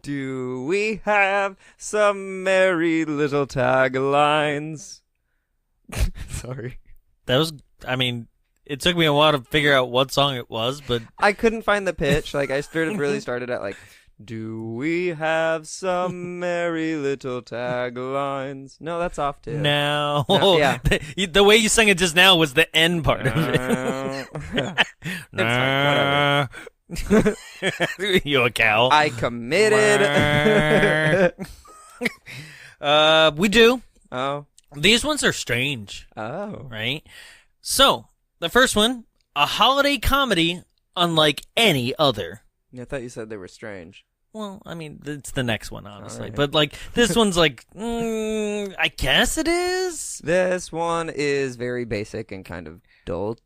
Do we have some merry little taglines? Sorry. That was, it took me a while to figure out what song it was, but I couldn't find the pitch. Like, I really started at, like, do we have some merry little taglines? No, that's off, too. no. Yeah. The way you sang it just now was the end part of it. It's fine, whatever. You a cow? I committed. We do. Oh. These ones are strange. Oh. Right? So, the first one, a holiday comedy unlike any other. I thought you said they were strange. Well, it's the next one, honestly. Right. But, like, this one's like, I guess it is? This one is very basic and kind of dull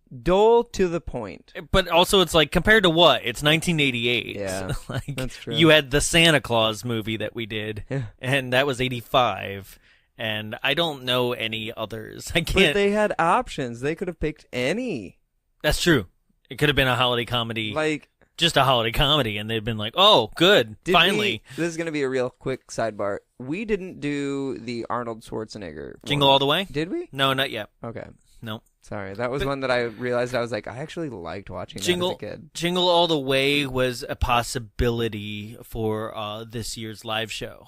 to the point. But also, it's like, compared to what? It's 1988. Yeah, like, that's true. You had the Santa Claus movie that we did, Yeah. and that was 85. And I don't know any others. I But can't. they had options. They could have picked any. That's true. It could have been a holiday comedy. Like, just a holiday comedy, and they'd been like, oh, good, finally. This is going to be a real quick sidebar. We didn't do the Arnold Schwarzenegger Jingle one. All the Way? Did we? No, not yet. Okay. No. Sorry. That was one that I realized I was like, I actually liked watching that as a kid. Jingle All the Way was a possibility for this year's live show.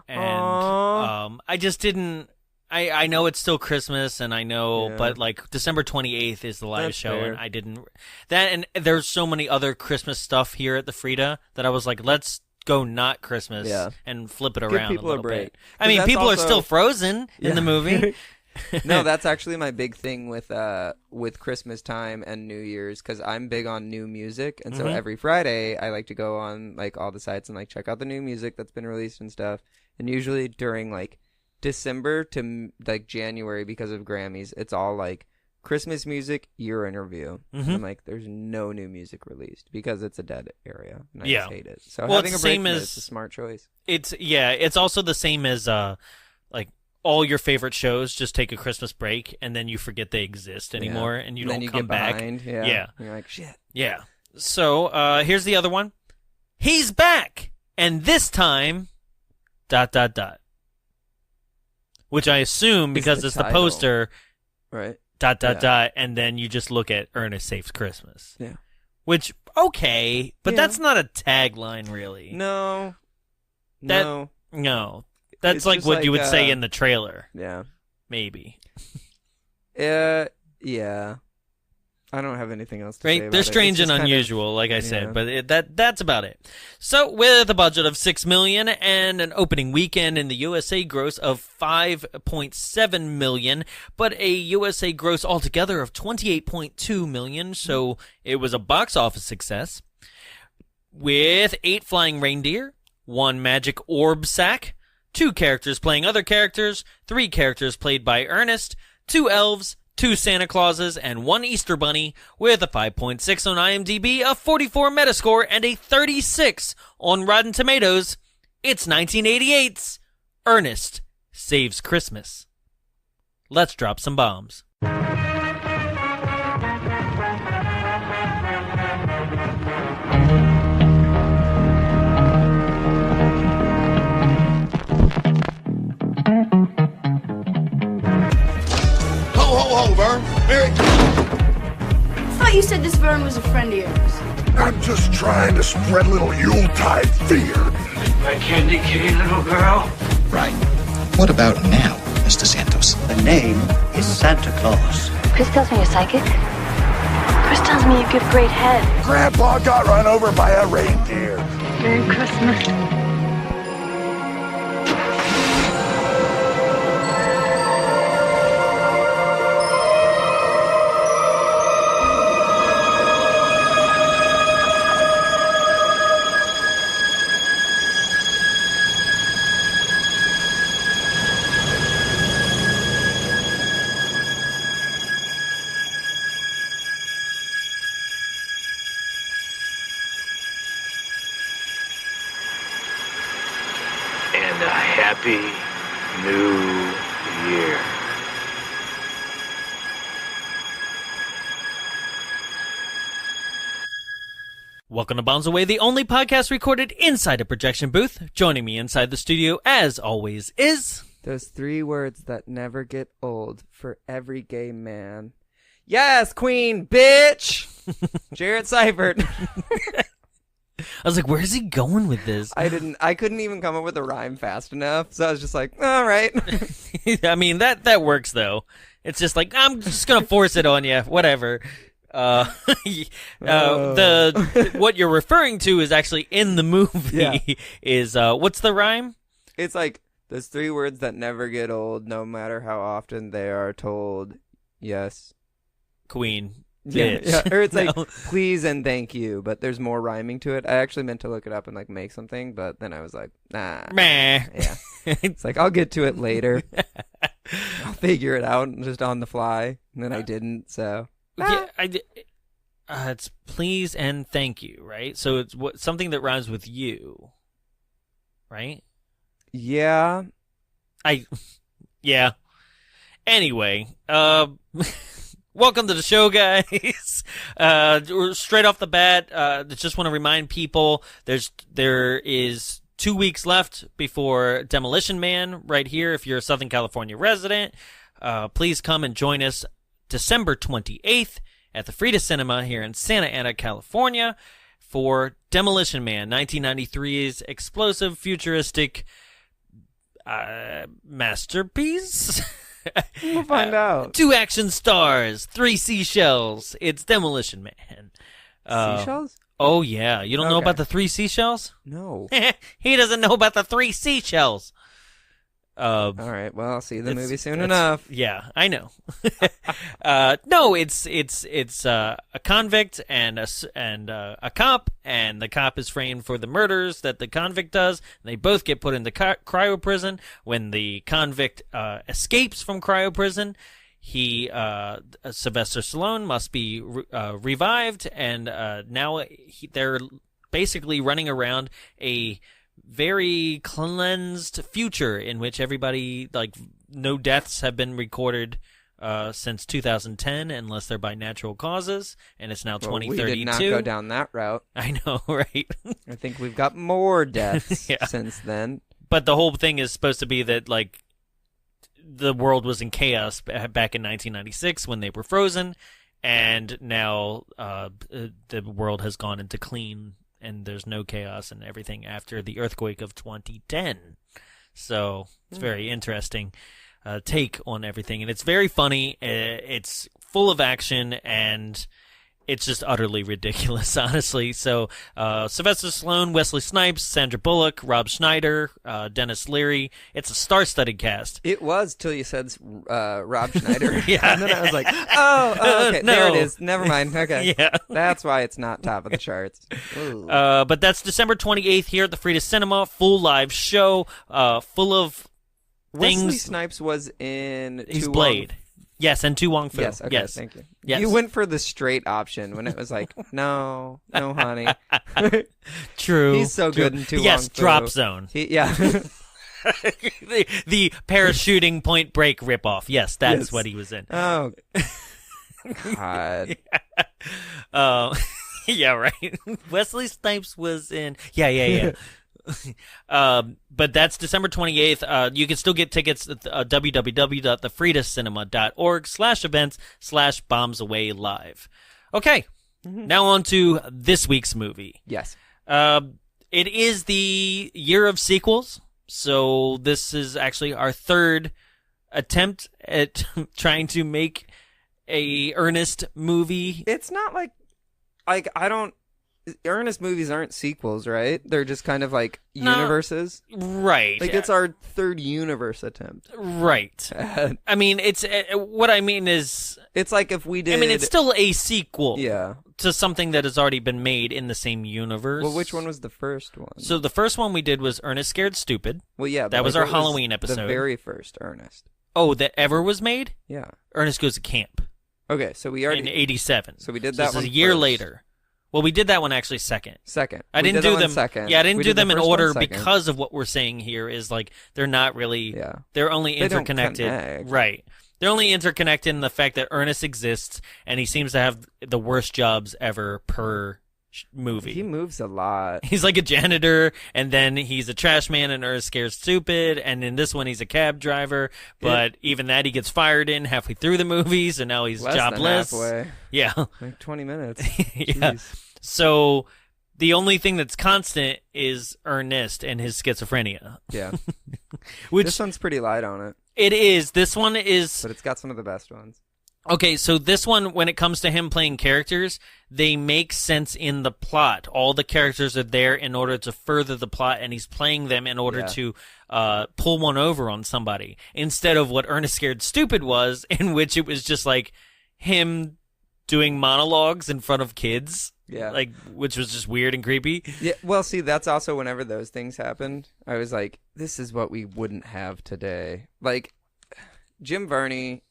And I just didn't... I know it's still Christmas, and I know, Yeah. but like December 28th is the live That's show, fair. and I didn't. That and there's so many other Christmas stuff here at the Frida that I was like, let's go not Christmas and flip it around. people a a little break. bit. I mean, that's people are also- still frozen in the movie. No, that's actually my big thing with Christmas time and New Year's, because I'm big on new music, and so every Friday I like to go on like all the sites and like check out the new music that's been released and stuff. And usually during like December to like January, because of Grammys, it's all like Christmas music, year in review. And I'm like, there's no new music released because it's a dead area, and I just hate it. So having a break from it's a smart choice. It's also the same as like all your favorite shows just take a Christmas break, and then you forget they exist anymore, and you don't come back. Behind. Yeah. And you're like, shit. Yeah. So here's the other one. He's back, and this time, ... Which I assume, because it's the title. poster, Right. ... and then you just look at Ernest Saves Christmas. Yeah. Which, okay, but Yeah. that's not a tagline, really. No. No. That's It's like just what you like, would say in the trailer. Yeah. Maybe. Yeah. I don't have anything else to say Right? about They're it. strange It's and just kind unusual, like I said, yeah. but that's about it. So, with a budget of $6 million and an opening weekend in the USA gross of $5.7 million, but a USA gross altogether of $28.2 million, so it was a box office success. With 8 flying reindeer, 1 magic orb sack, 2 characters playing other characters, 3 characters played by Ernest, 2 elves, 2 Santa Clauses, and 1 Easter Bunny, with a 5.6 on IMDb, a 44 Metascore, and a 36 on Rotten Tomatoes. It's 1988's Ernest Saves Christmas. Let's drop some bombs. Ho, Verne. Merry... I thought you said this Verne was a friend of yours. I'm just trying to spread a little Yuletide fear. My candy cane, little girl. Right. What about now, Mr. Santos? The name is Santa Claus. Chris tells me you're psychic. Chris tells me you give great head. Grandpa got run over by a reindeer. Merry Christmas. And a happy new year. Welcome to Bombs Away, the only podcast recorded inside a projection booth. Joining me inside the studio, as always, is... Those 3 words that never get old for every gay man. Yes, queen, bitch! Jarrett Seifert. I was like, where's he going with this? I couldn't even come up with a rhyme fast enough, so I was just like, all right. I mean, that works, though. It's just like, I'm just going to force it on you, whatever. What you're referring to is actually in the movie is, what's the rhyme? It's like, those 3 words that never get old, no matter how often they are told. Yes. Queen. Yeah, Bitch. yeah. Or it's like, No. please and thank you, but there's more rhyming to it. I actually meant to look it up and like make something, but then I was like, nah. Meh. Yeah. It's like, I'll get to it later. I'll figure it out just on the fly. And then I didn't, so. Yeah, it's please and thank you, right? So it's something that rhymes with you, right? Yeah. Yeah. Anyway, welcome to the show, guys. Straight off the bat, just want to remind people there is 2 weeks left before Demolition Man right here. If you're a Southern California resident, please come and join us December 28th at the Frida Cinema here in Santa Ana, California for Demolition Man, 1993's explosive, futuristic masterpiece. We'll find out. 2 action stars, 3 seashells. It's Demolition Man. Seashells? Oh, yeah. You don't know about the 3 seashells? No. He doesn't know about the 3 seashells. All right. Well, I'll see the movie soon enough. Yeah, I know. No, it's a convict and a cop, and the cop is framed for the murders that the convict does. And they both get put into cryo prison. When the convict escapes from cryo prison, Sylvester Stallone must be revived, and now they're basically running around a very cleansed future in which everybody, like, no deaths have been recorded since 2010 unless they're by natural causes, and it's now 2032. We did not go down that route. I know, right? I think we've got more deaths Yeah. since then. But the whole thing is supposed to be that, like, the world was in chaos back in 1996 when they were frozen, and now the world has gone into clean, and there's no chaos and everything after the earthquake of 2010. So it's very interesting take on everything, and it's very funny. It's full of action, and it's just utterly ridiculous, honestly. So Sylvester Stallone, Wesley Snipes, Sandra Bullock, Rob Schneider, Dennis Leary. It's a star-studded cast. It was till you said Rob Schneider. Yeah. And then I was like, oh okay. No. There it is. Never mind. Okay. Yeah. That's why it's not top of the charts. Ooh. But that's December 28th here at the Frida Cinema. Full live show, full of things. Wesley Snipes was in He's Tu Blade. Yes, and Tu Wong Fu. Yes, okay, yes. thank you. Yes. You went for the straight option when it was like, no, honey. True. He's so True. good in Tu Yes, Wong Fu. Drop Zone. Yeah. the parachuting Point Break ripoff. Yes, that's Yes. what he was in. Oh, God. Yeah, right. Wesley Snipes was in. Yeah. But that's December 28th. You can still get tickets at www.thefridacinema.org/events/bombsawaylive. Okay, now on to this week's movie. Yes. It is the year of sequels, so this is actually our 3rd attempt at trying to make a Ernest movie. It's not like I don't. Ernest movies aren't sequels, right? They're just kind of like universes. Right. Like it's our 3rd universe attempt. Right. I mean, it's what I mean is, It's like if we did. I mean, it's still a sequel Yeah. to something that has already been made in the same universe. Well, which one was the first one? So the first one we did was Ernest Scared Stupid. Well, yeah. That but was like, our what Halloween The episode. very first Ernest. Oh, that ever was made? Yeah. Ernest Goes to Camp Okay, so we in already. '87. So we did So that this one is a year first. later. Well, we did that one actually second. Second. I We didn't did that do one them. second. Yeah, I didn't We do did the them in first one order second. because of what we're saying here is like they're not really. Yeah. They're only They don't interconnected. connect. Right. They're only interconnected in the fact that Ernest exists and he seems to have the worst jobs ever per movie. He moves a lot. He's like a janitor, and then he's a trash man in Ernest Scared Stupid, and in this one he's a cab driver, but even that he gets fired in halfway through the movie, so now he's Less jobless. than halfway. Yeah. Like 20 minutes. Yeah. Jeez. So the only thing that's constant is Ernest and his schizophrenia. Yeah. Which This one's pretty light on it, it is. This one is... but it's got some of the best ones. Okay, so this one, when it comes to him playing characters, they make sense in the plot. All the characters are there in order to further the plot, and he's playing them in order to pull one over on somebody. Instead of what Ernest Scared Stupid was, in which it was just like him doing monologues in front of kids. Yeah. Like, which was just weird and creepy. Yeah, well, see, that's also whenever those things happened, I was like, this is what we wouldn't have today. Like, Jim Varney,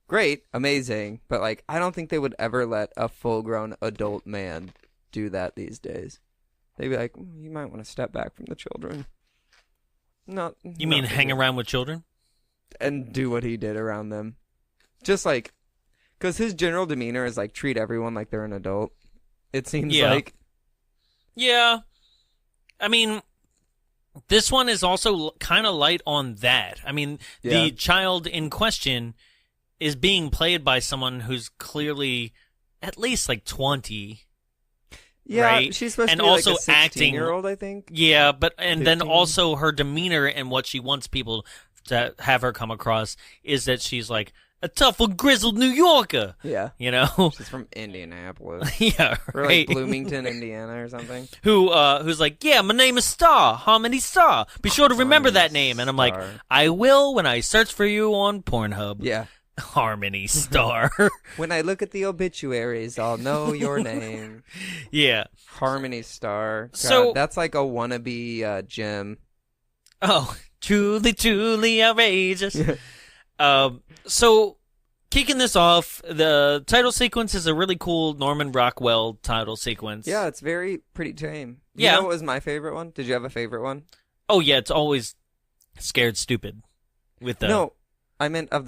great, amazing, but, like, I don't think they would ever let a full-grown adult man do that these days. They'd be like, you might want to step back from the children. You mean hang around with children? And do what he did around them. Just, like, because his general demeanor is, like, treat everyone like they're an adult. It seems like. Yeah. I mean, this one is also kind of light on that. I mean, the child in question is being played by someone who's clearly at least like 20. Yeah, right? she's supposed and to be also like a 16-year-old, I think. Yeah, but and 15. then also her demeanor and what she wants people to have her come across is that she's like a tough, grizzled New Yorker. Yeah. You know? She's from Indianapolis. Yeah, Or right. like Bloomington, Indiana or something. Who's like, yeah, my name is Star, Harmony Star. Be sure to remember that name. And I'm like, I will when I search for you on Pornhub. Yeah. Harmony Star. When I look at the obituaries, I'll know your name. Yeah. Harmony Star. God, So- that's like a wannabe Jim. Oh, truly outrageous. So, kicking this off, the title sequence is a really cool Norman Rockwell title sequence. Yeah, it's pretty tame. Yeah. You know what was my favorite one? Did you have a favorite one? Oh, yeah, it's always Scared Stupid. With the... No, I meant of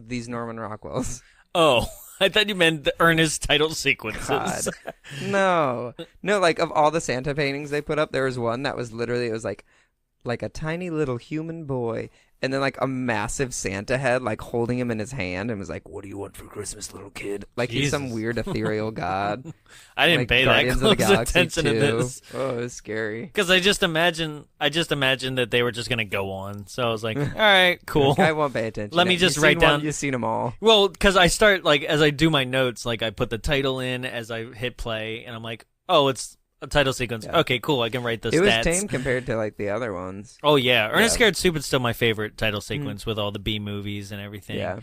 these Norman Rockwells. Oh, I thought you meant the Ernest title sequences. God. No, like of all the Santa paintings they put up, there was one that was literally, it was like a tiny little human boy, and then like a massive Santa head, like holding him in his hand, and was like, "What do you want for Christmas, little kid?" Like he's some weird ethereal god. I didn't like pay Guardians that of the close Galaxy attention to 2. this. Oh, it was scary. Because I just imagined that they were just gonna go on. So I was like, all right, cool. I won't pay attention. Let me just write down. You've seen them all. Well, because I start like as I do my notes, like I put the title in as I hit play, and I'm like, oh, it's a title sequence. Yeah. Okay, cool. I can write the It stats. was tame compared to like the other ones. Oh yeah, Ernest Yeah. Scared Stupid's still my favorite title sequence with all the B movies and everything. Yeah.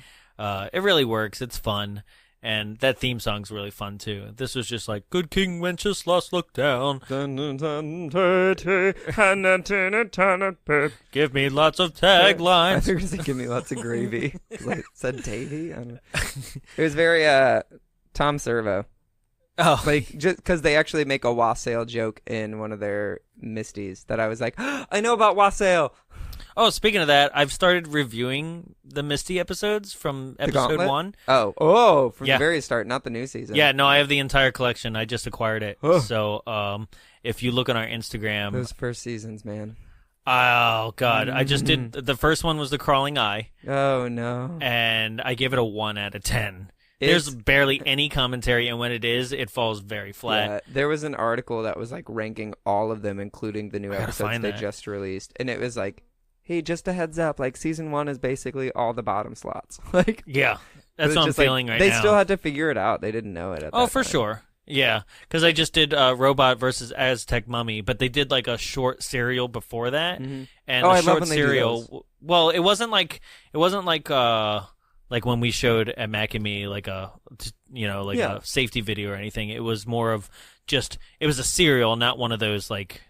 It really works. It's fun. And that theme song's really fun too. This was just like, good King Wenceslas look down. Give me lots of I taglines. think it was give me lots of gravy. Like said Davy. I don't know. It was very Tom Servo. Oh, Like just because they actually make a wassail joke in one of their Misties that I was like, I know about wassail. oh. Speaking of that, I've started reviewing the Misty episodes from episode Gauntlet? 1. Oh, from Yeah. the very start, not the new season. Yeah, no, I have the entire collection. I just acquired it. Oh. So, if you look on our Instagram, Those first seasons, man. oh god, I just did. The first one was The Crawling Eye, Oh no. and I give it a 1 out of 10. It's- There's barely any commentary, and when it is, it falls very flat. Yeah, there was an article that was like ranking all of them, including the new gotta episodes find they that. just released, and it was like, hey, just a heads up, like season 1 is basically all the bottom slots. Like Yeah, that's it's what I'm just, like, feeling right they now. still had to figure it out. They didn't know it. At Oh, that for time. sure. Yeah, because I just did Robot versus Aztec Mummy, but they did like a short serial before that, and Oh, the I love short when they do serial. Well, it wasn't like when we showed at Mac and Me like a Yeah. a safety video or anything. It was more of just it was a serial, not one of those like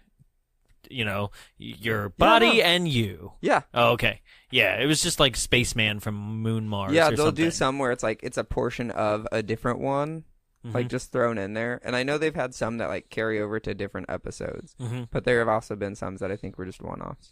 your body no. and you. Yeah. Oh, okay. Yeah, it was just like Spaceman from Moon Mars. Yeah, or they'll something. do some where it's like it's a portion of a different one, like just thrown in there. And I know they've had some that like carry over to different episodes, but there have also been some that I think were just one-offs.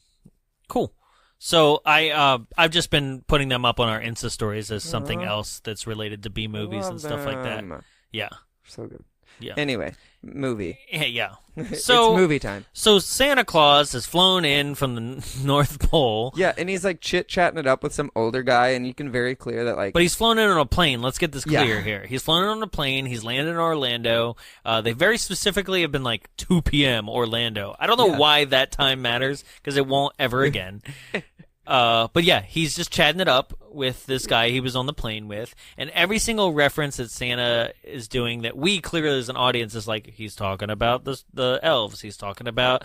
Cool. So I've just been putting them up on our Insta stories as something else that's related to B movies and stuff like that. Them. Yeah. So good. Yeah. Anyway, movie. Yeah. It's So movie time. So Santa Claus has flown in from the North Pole. Yeah, and he's like chit-chatting it up with some older guy, and you can very clear that like... But he's flown in on a plane. Let's get this clear here. He's flown in on a plane. He's landed in Orlando. They very specifically have been like 2 p.m. Orlando. I don't know why that time matters, because it won't ever again. But yeah, he's just chatting it up with this guy he was on the plane with, and every single reference that Santa is doing that we clearly as an audience is like, he's talking about the elves, he's talking about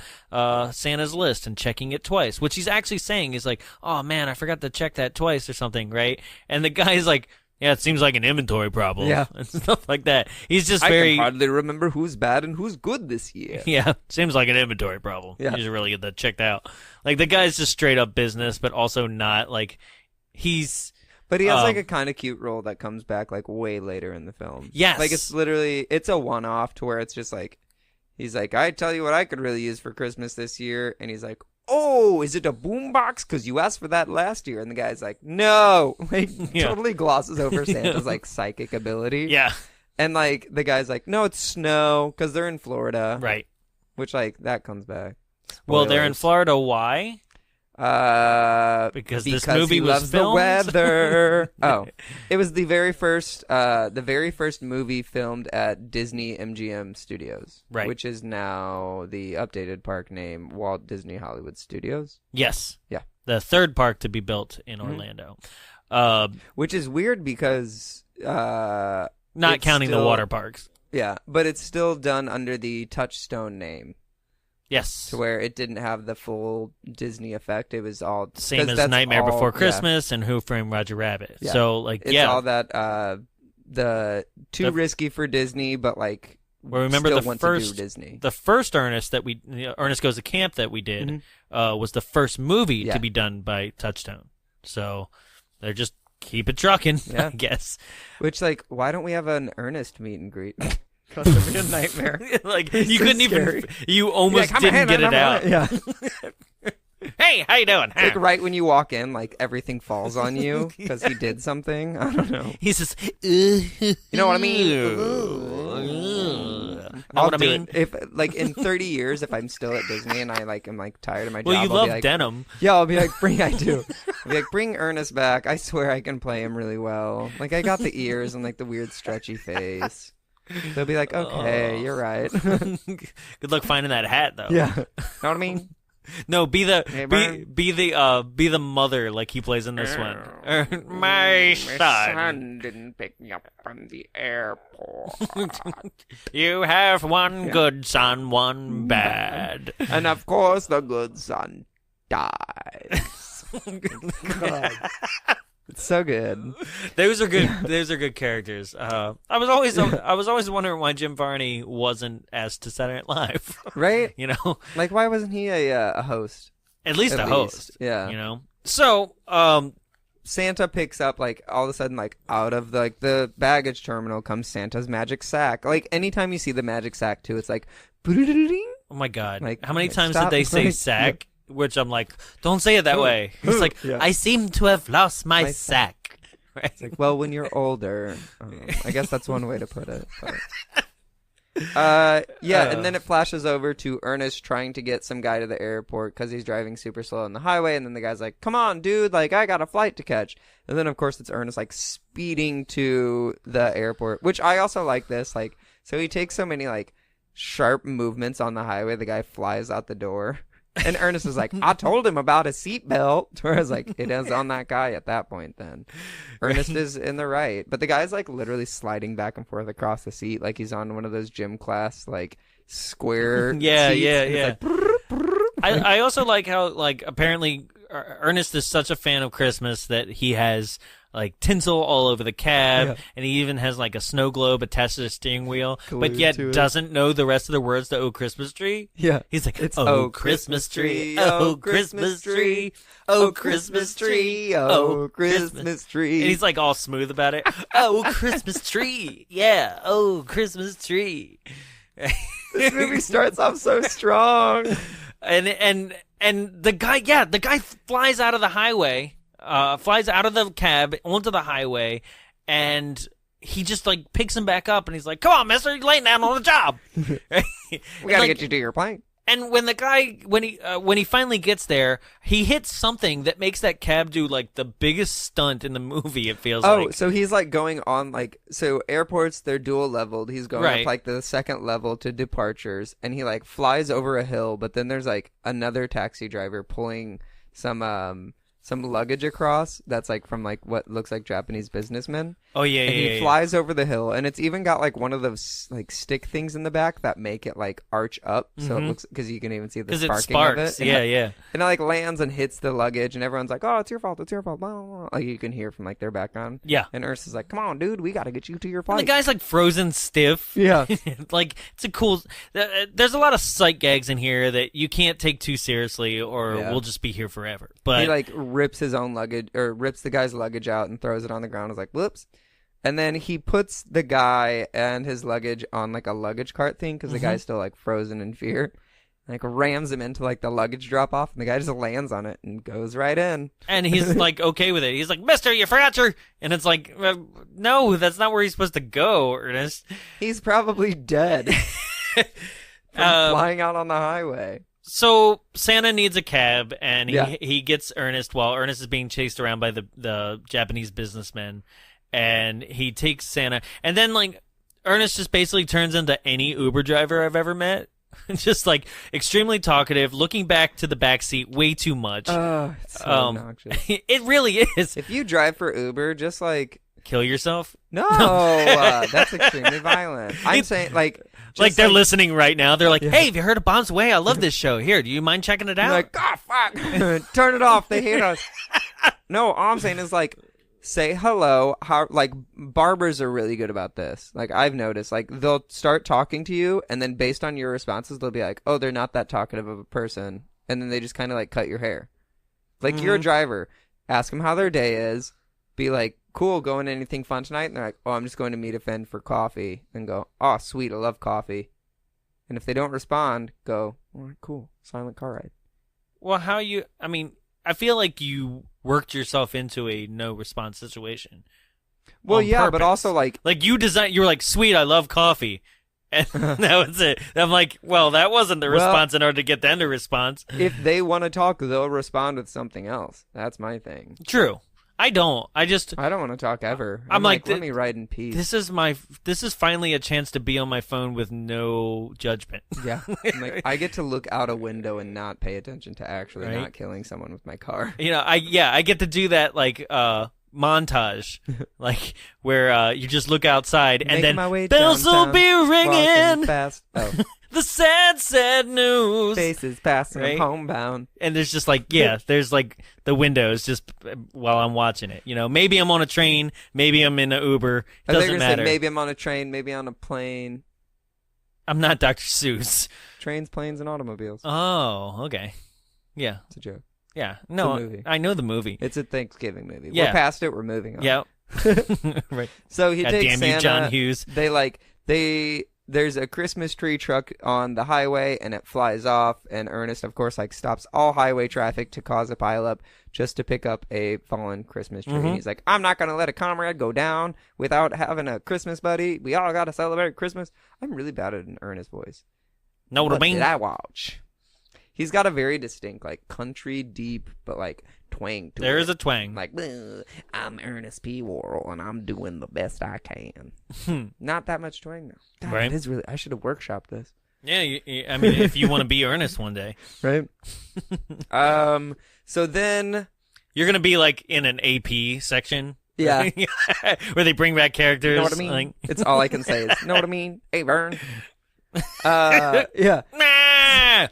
Santa's list and checking it twice, which he's actually saying is like, oh man, I forgot to check that twice or something, right? And the guy's like, yeah, it seems like an inventory problem. Yeah. And stuff like that. He's just I very... can hardly remember who's bad and who's good this year. Yeah, seems like an inventory problem. Yeah. You should really get that checked out. Like, the guy's just straight up business, but also not, like, he's... But he has like a kind of cute role that comes back like way later in the film. Yes. Like it's a one-off to where it's just like, he's like, I tell you what I could really use for Christmas this year. And he's like, oh, is it a boombox? Because you asked for that last year. And the guy's like, no. Like, totally glosses over Santa's, like, psychic ability. Yeah. And, like, the guy's like, no, it's snow, because they're in Florida. Right. Which, like, that comes back. Spoilers. Well, they're in Florida. Why? Because this movie he was loves filmed? the weather. Oh, it was the very first movie filmed at Disney MGM Studios, right? Which is now the updated park name, Walt Disney Hollywood Studios. Yes, yeah, the third park to be built in Orlando, which is weird because not counting the water parks. Yeah, but it's still done under the Touchstone name. Yes. To where it didn't have the full Disney effect. It was all... Same as Nightmare Before Christmas and Who Framed Roger Rabbit. Yeah. So, like, it's all that, the too risky for Disney, but, like, well, remember still the want first, to do Disney. The first Ernest Ernest Goes to Camp that we did was the first movie to be done by Touchstone. So, they're just keep it trucking, I guess. Which, like, why don't we have an Ernest meet and greet? Because it'd be a nightmare. Like, you couldn't even... You almost didn't get it out. Yeah. Hey, how you doing? Like, right when you walk in, like, everything falls on you because he did something. I don't know. He's just... you know what I mean? Know what I mean? If, like, in 30 years, if I'm still at Disney and I, like, am, like, tired of my job, well, you I'll love be like, denim. Yeah, I'll be like, I'll be like, bring Ernest back. I swear I can play him really well. Like, I got the ears and, like, the weird stretchy face. They'll be like, okay, you're right. Good luck finding that hat, though. Yeah. Know what I mean? No, be the mother like he plays in this one. My son didn't pick me up from the airport. You have one good son, one bad. And of course the good son dies. God. It's so good. Those are good. Those are good characters. I was always wondering why Jim Varney wasn't asked to Saturday Night Live. Right? You know, like why wasn't he a host? At least a host. Yeah. You know. So, Santa picks up like all of a sudden like out of the baggage terminal comes Santa's magic sack. Like anytime you see the magic sack too, it's like. Oh my God! Like, how many times did they say sack? Which I'm like, don't say it that way. He's like, I seem to have lost my sack. Right? It's like, well, when you're older, I guess that's one way to put it. And then it flashes over to Ernest trying to get some guy to the airport because he's driving super slow on the highway, and then the guy's like, come on, dude, like, I got a flight to catch. And then, of course, it's Ernest, like, speeding to the airport, which I also like this, like, so he takes so many, like, sharp movements on the highway, the guy flies out the door. And Ernest is like, I told him about a seatbelt. Whereas, like, it is on that guy at that point then. Ernest is in the right. But the guy's, like, literally sliding back and forth across the seat like he's on one of those gym class, like, square seats. Yeah. Like, I also like how, like, apparently Ernest is such a fan of Christmas that he has... like tinsel all over the cab, and he even has like a snow globe attached to the steering wheel, but yet doesn't know the rest of the words to "Oh Christmas Tree." Yeah, he's like, it's "Oh Christmas Tree, oh Christmas Tree, oh Christmas Tree, oh Christmas Tree," and he's like all smooth about it. Oh Christmas Tree, yeah, oh Christmas Tree. This movie starts off so strong, and the guy flies out of the highway. Flies out of the cab onto the highway, and he just like picks him back up and he's like, "Come on, mister, you're laying down on the job." Right? We gotta get you to your plane. And when the guy, when he finally gets there, he hits something that makes that cab do like the biggest stunt in the movie. It feels like. Oh, so he's like going on like, so airports, they're dual leveled. He's going up like the second level to departures, and he like flies over a hill. But then there's like another taxi driver pulling some luggage across. That's like from like what looks like Japanese businessmen. Oh yeah, and yeah. he flies over the hill, and it's even got like one of those like stick things in the back that make it like arch up, so it looks, because you can even see the sparking of it. Yeah. And it like lands and hits the luggage, and everyone's like, "Oh, it's your fault, it's your fault." Blah, blah, blah. Like you can hear from like their background. Yeah. And Ernest is like, "Come on, dude, we got to get you to your flight." And the guy's like frozen stiff. Yeah. Like it's a cool. There's a lot of sight gags in here that you can't take too seriously, or we'll just be here forever. But he like rips his own luggage, or rips the guy's luggage out and throws it on the ground. Is like, "Whoops." And then he puts the guy and his luggage on like a luggage cart thing, because the guy's still like frozen in fear. Like rams him into like the luggage drop off, and the guy just lands on it and goes right in. And he's like okay with it. He's like, "Mister, you forgot your," and it's like, no, that's not where he's supposed to go, Ernest. He's probably dead from flying out on the highway. So Santa needs a cab, and he gets Ernest while Ernest is being chased around by the Japanese businessmen. And he takes Santa, and then like Ernest just basically turns into any Uber driver I've ever met. Just like extremely talkative, looking back to the back seat way too much. It's so obnoxious. It really is. If you drive for Uber, just like kill yourself. No, that's extremely violent. I'm saying like they're listening right now. They're like, "Hey, have you heard of Bombs Away? I love this show. Here, do you mind checking it out?" You're like, "God, fuck, turn it off. They hate us." No, all I'm saying is like, say hello. How like barbers are really good about this. Like I've noticed, like they'll start talking to you, and then based on your responses, they'll be like, "Oh, they're not that talkative of a person," and then they just kind of like cut your hair. Like you're a driver, ask them how their day is, be like, "Cool, going to anything fun tonight?" And they're like, "Oh, I'm just going to meet a friend for coffee," and go, "Oh, sweet, I love coffee." And if they don't respond, go, "All right, cool, silent car ride." Well, I mean, I feel like you worked yourself into a no response situation. Well, yeah, purpose. but also like you were like, "Sweet, I love coffee." And that was it. I'm like, well, that wasn't the response in order to get them to respond. If they want to talk, they'll respond with something else. That's my thing. True. I don't want to talk ever. I'm like, let me ride in peace. This is finally a chance to be on my phone with no judgment. Yeah. Like, I get to look out a window and not pay attention to actually not killing someone with my car. You know, I get to do that like montage, like where you just look outside and then bells will be ringing. Fast. Oh. The sad news. Faces passing homebound. And there's just like, there's like the windows just while I'm watching it. You know, maybe I'm on a train, maybe I'm in an Uber. Doesn't matter. Maybe I'm on a train, maybe on a plane. I'm not Dr. Seuss. Trains, planes, and automobiles. Oh, okay. Yeah. It's a joke. Yeah. No, I know the movie. It's a Thanksgiving movie. Yeah. We're past it. We're moving on. Yeah. Right. So he takes damn Santa. You, John Hughes. There's a Christmas tree truck on the highway, and it flies off, and Ernest, of course, like stops all highway traffic to cause a pileup just to pick up a fallen Christmas tree. And he's like, "I'm not going to let a comrade go down without having a Christmas buddy. We all got to celebrate Christmas." I'm really bad at an Ernest voice. Know what I mean? Did I watch? He's got a very distinct, like, country deep, but, like, twang to it. There is a twang. Like, "I'm Ernest P. Worrell, and I'm doing the best I can." Not that much twang, though. God, right. It is really, I should have workshopped this. Yeah, I mean, if you want to be Ernest one day. Right. So then... You're going to be, like, in an AP section. Yeah. Where they bring back characters. You know what I mean? Like... It's all I can say is, "Know what I mean? Hey, Verne." Yeah. Nah!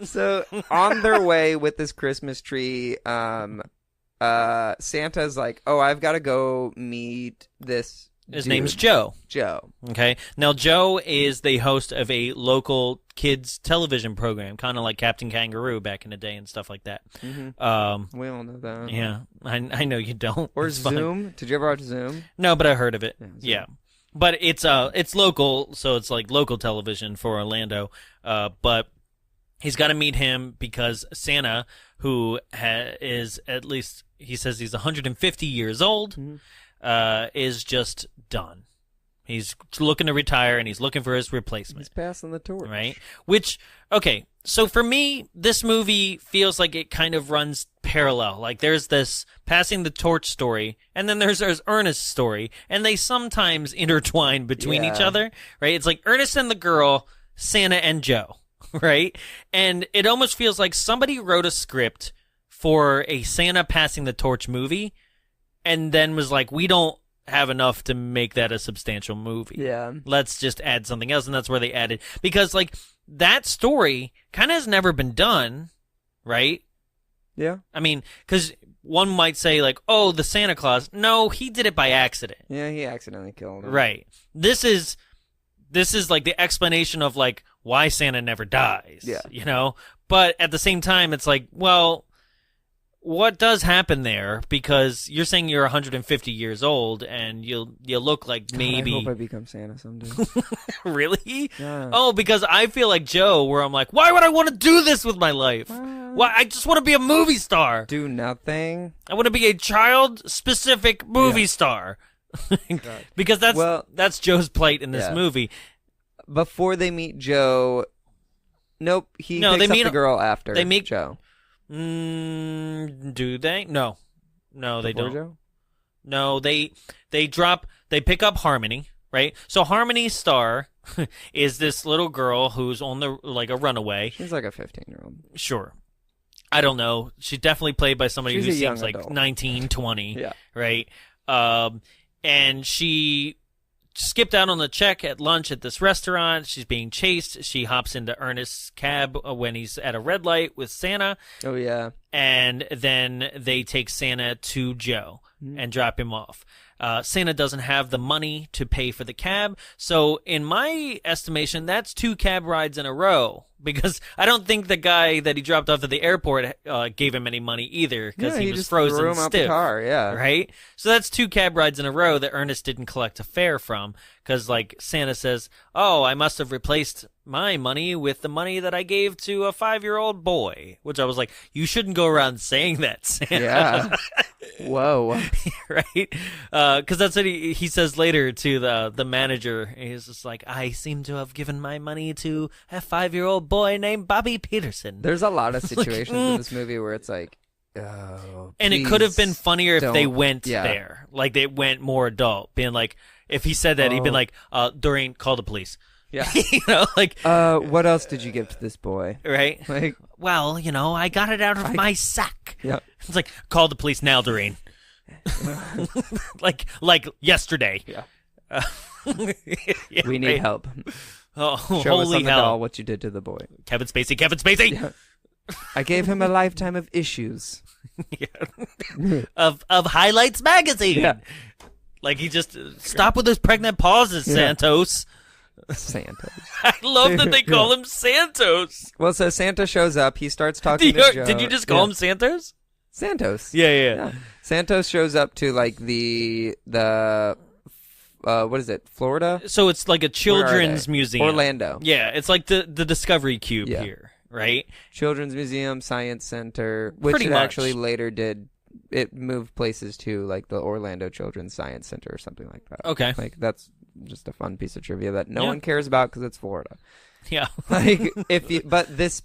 So on their way with this Christmas tree, Santa's like, "Oh, I've got to go meet this His dude. name's Joe. Joe. Okay. Now, Joe is the host of a local kids television program, kind of like Captain Kangaroo back in the day and stuff like that. Mm-hmm. We all know that. Yeah. I know you don't. Or It's Zoom. fine. Did you ever watch Zoom? No, but I heard of it. Yeah. But it's local, so it's like local television for Orlando. But he's got to meet him because Santa, who is at least, he says he's 150 years old, is just done. He's looking to retire, and he's looking for his replacement. He's passing the torch. Right? Which, okay, so for me, this movie feels like it kind of runs parallel. Like, there's this passing the torch story, and then there's Ernest's story, and they sometimes intertwine between each other, right? It's like Ernest and the girl, Santa and Joe, right? And it almost feels like somebody wrote a script for a Santa passing the torch movie, and then was like, we don't have enough to make that a substantial movie. Yeah. Let's just add something else, and that's where they added. Because, like, that story kind of has never been done, right? Yeah. I mean, because one might say, like, oh, the Santa Claus. No, he did it by accident. Yeah, he accidentally killed him. Right. This is like the explanation of, like, why Santa never dies. Yeah. You know? But at the same time, it's like, well, what does happen there? Because you're saying you're 150 years old, and you look like maybe. I hope I become Santa someday. Really? Yeah. Oh, because I feel like Joe, where I'm like, why would I want to do this with my life? Why? I just want to be a movie star. Do nothing. I want to be a child-specific movie star. Because that's Joe's plight in this movie. Before they meet Joe, nope. He No, picks they meet up the girl after they meet Joe. Do they? No, they Before don't. Joe? No, they pick up Harmony, right? So Harmony's star is this little girl who's on a runaway. She's like a 15-year-old. Sure. I don't know. She's definitely played by somebody She's who a seems young like adult. 19, 20, Yeah. right? And she skipped out on the check at lunch at this restaurant. She's being chased. She hops into Ernest's cab when he's at a red light with Santa. Oh, yeah. And then they take Santa to Joe and drop him off. Santa doesn't have the money to pay for the cab. So in my estimation, that's 2 cab rides in a row. Because I don't think the guy that he dropped off at the airport gave him any money either. Because he was just frozen threw him out stiff. the car, yeah. Right? So that's 2 cab rides in a row that Ernest didn't collect a fare from. Because, like, Santa says, oh, I must have replaced my money with the money that I gave to a 5-year-old boy. Which I was like, you shouldn't go around saying that, Santa. Yeah. Whoa. Right? Because that's what he says later to the manager. He's just like, I seem to have given my money to a 5-year-old boy named Bobby Peterson. There's a lot of situations in this movie where it's like, oh, and it could have been funnier if they don't- went yeah. there. Like, they went more adult. Being like, if he said that, he'd been like, Doreen, call the police. Yeah. You know, like, what else did you give to this boy? right? Like, Well, you know, I got it out of my sack. yeah. It's like, call the police now, Doreen. like yesterday. Yeah. Yeah, We need right. help. Oh, Show us holy on the hell. doll what you did to the boy. Kevin Spacey. Yeah. I gave him a lifetime of issues. of Highlights magazine. Yeah. Like, he just stop with those pregnant pauses, Yeah. Santos. Santa. I love that they call him Santos. Well, so Santa shows up. He starts talking to Joe. Did you just call him Santos? Santos? Yeah. Santos shows up to like the what is it? Florida? So it's like a Where are children's they? museum. Orlando. Yeah, it's like the Discovery Cube Yeah. here, right? Children's Museum, Science Center, which Pretty it much. actually later did. It moved places to like the Orlando Children's Science Center or something like that. Okay. Like that's just a fun piece of trivia that no Yeah. one cares about because it's Florida. Yeah. Like but this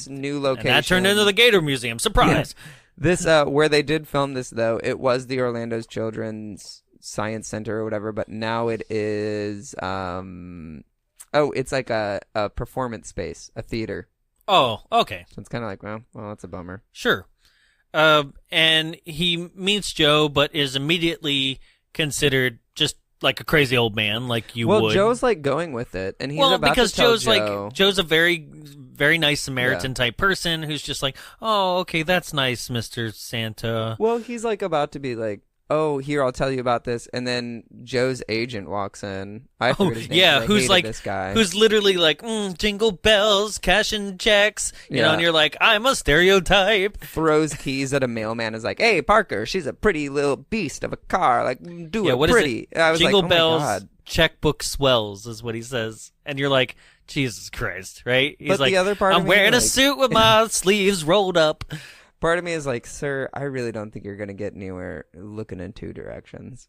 new location And that turned into the Gator Museum. Surprise. This where they did film this though, it was the Orlando's Children's Science Center or whatever, but now it is it's like a performance space, a theater. Oh, okay. So it's kind of like, well, that's a bummer. Sure. And he meets Joe, but is immediately considered just like a crazy old man, like you would. Well, Joe's like going with it, and he's well, about because to tell Joe's Joe, like Joe's a very, very nice Samaritan type person who's just like, oh, okay, that's nice, Mr. Santa. Well, he's like about to be like, oh, here, I'll tell you about this, and then Joe's agent walks in. I forget his name. Yeah, but I who's hated like, this guy. who's literally like, jingle bells, cashing checks, you know, Yeah. and you're like, I'm a stereotype. throws keys at a mailman. Is like, hey, Parker, she's a pretty little beast of a car. Like, do Yeah, it what is pretty. it? I was Jingle like, oh bells, my God. checkbook swells is what he says, and you're like, Jesus Christ, right? He's But like, the other part of I'm me, wearing a like- suit with my sleeves rolled up. Part of me is like, sir, I really don't think you're going to get anywhere looking in two directions.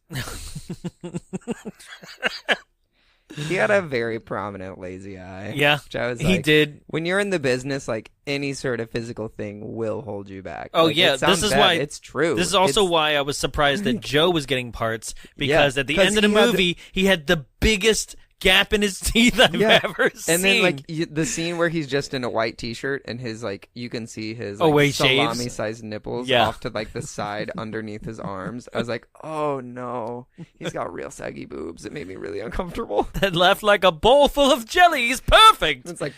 He had a very prominent lazy eye. Yeah, which I was he like, did. When you're in the business, like, any sort of physical thing will hold you back. Oh, like, yeah, this is why it's true. This is also why I was surprised that Joe was getting parts, because at the 'cause end of the he had movie, he had the biggest gap in his teeth I've ever seen. And then, like, the scene where he's just in a white T-shirt and his, like, you can see his, like, where he shaves? salami-sized nipples Yeah. off to, like, the side underneath his arms. I was like, oh, no. He's got real saggy boobs. It made me really uncomfortable. that left like a bowl full of jelly. He's perfect. It's like,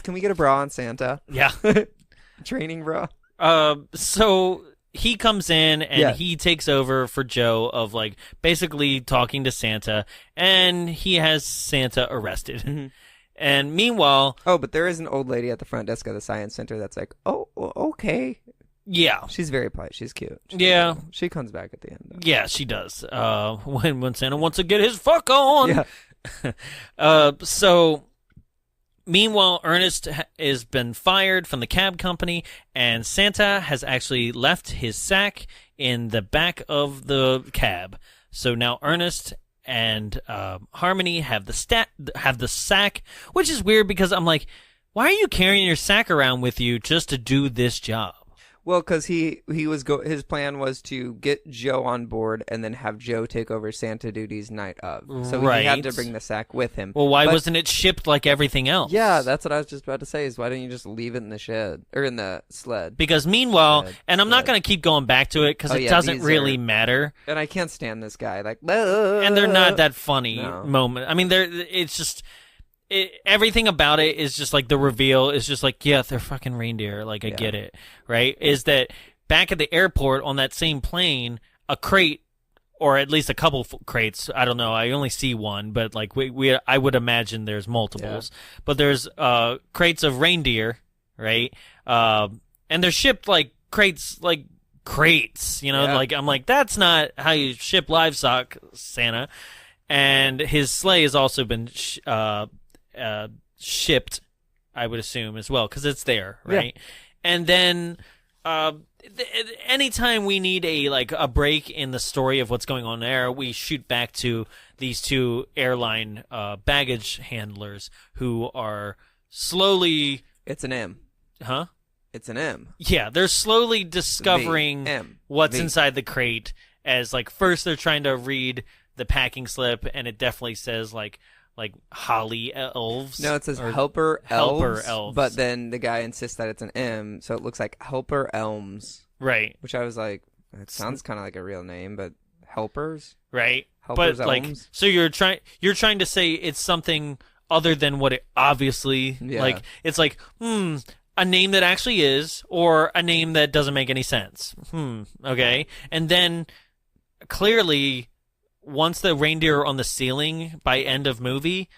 can we get a bra on Santa? Yeah. Training bra? So he comes in and Yeah. he takes over for Joe of, like, basically talking to Santa, and he has Santa arrested. Mm-hmm. And meanwhile, Oh, but there is an old lady at the front desk of the science center that's like, oh, okay. yeah. She's very polite. She's cute. She's Yeah. adorable. She comes back at the end, though. Yeah, she does. When Santa wants to get his fuck on. Yeah. So meanwhile, Ernest has been fired from the cab company, and Santa has actually left his sack in the back of the cab. So now Ernest and Harmony have the sack, which is weird because I'm like, why are you carrying your sack around with you just to do this job? Well, because his plan was to get Joe on board and then have Joe take over Santa duties night of. So he had to bring the sack with him. Well, why wasn't it shipped like everything else? Yeah, that's what I was just about to say. Is why don't you just leave it in the shed or in the sled? Because meanwhile, and I'm not going to keep going back to it because it doesn't really matter. And I can't stand this guy. Like, and they're not that funny No. moment. I mean, it's just. Everything about it is just like the reveal is just like, yeah, they're fucking reindeer. Like, I get it, right? Is that back at the airport on that same plane, a crate, or at least a couple crates. I don't know. I only see one, but like I would imagine there's multiples. Yeah. But there's crates of reindeer, right? And they're shipped like crates, you know. Like I'm like, that's not how you ship livestock, Santa. And his sleigh has also been shipped, I would assume, as well, because it's there, right? Yeah. And then anytime we need a break in the story of what's going on there, we shoot back to these two airline baggage handlers who are slowly... It's an M. Huh? It's an M. Yeah, they're slowly discovering what's inside the crate, as, like, first they're trying to read the packing slip, and it definitely says, like Holly Elves. No, it says Helper Elves. Elves. But then the guy insists that it's an M, so it looks like Helper Elms. Right. Which I was like, it sounds kind of like a real name, but Helpers? Right. Helpers but Elms? So you're trying to say it's something other than what it obviously, like, it's like, a name that actually is, or a name that doesn't make any sense. Okay. And then, clearly... Once the reindeer are on the ceiling by end of movie,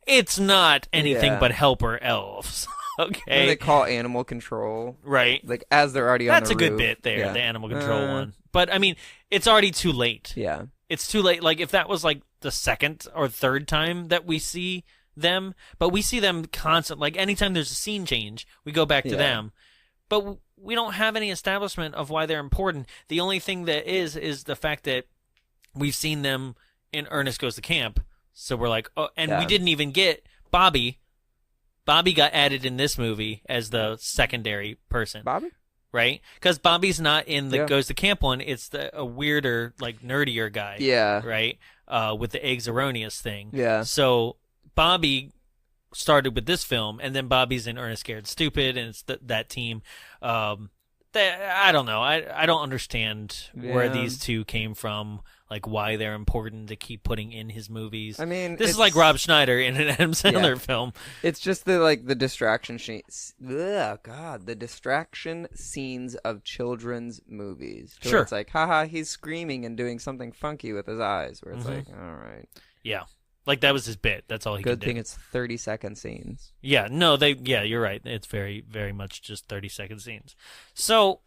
it's not anything but helper elves. Okay. And they call animal control. Right. Like, as they're already on the roof. That's a good bit there, the animal control one. But, I mean, it's already too late. Yeah. It's too late. Like, if that was, like, the second or third time that we see them, but we see them constant. Like, anytime there's a scene change, we go back to them. But we don't have any establishment of why they're important. The only thing that is the fact that we've seen them in Ernest Goes to Camp, so we're like, oh, and we didn't even get Bobby. Bobby got added in this movie as the secondary person. Bobby? Right? Because Bobby's not in the Goes to Camp one. It's a weirder, like, nerdier guy. Yeah. Right? With the Eggs Erroneous thing. Yeah. So Bobby started with this film, and then Bobby's in Ernest Scared Stupid, and it's that team. I don't know. I don't understand where these two came from, like why they're important to keep putting in his movies. I mean, this is like Rob Schneider in an Adam Sandler film. It's just the distraction the distraction scenes of children's movies. So sure. It's like, haha, he's screaming and doing something funky with his eyes. Where it's like, all right. Yeah. Like, that was his bit. That's all he could do. Good thing it's 30-second scenes. Yeah, no, you're right. It's very, very much just 30-second scenes. So,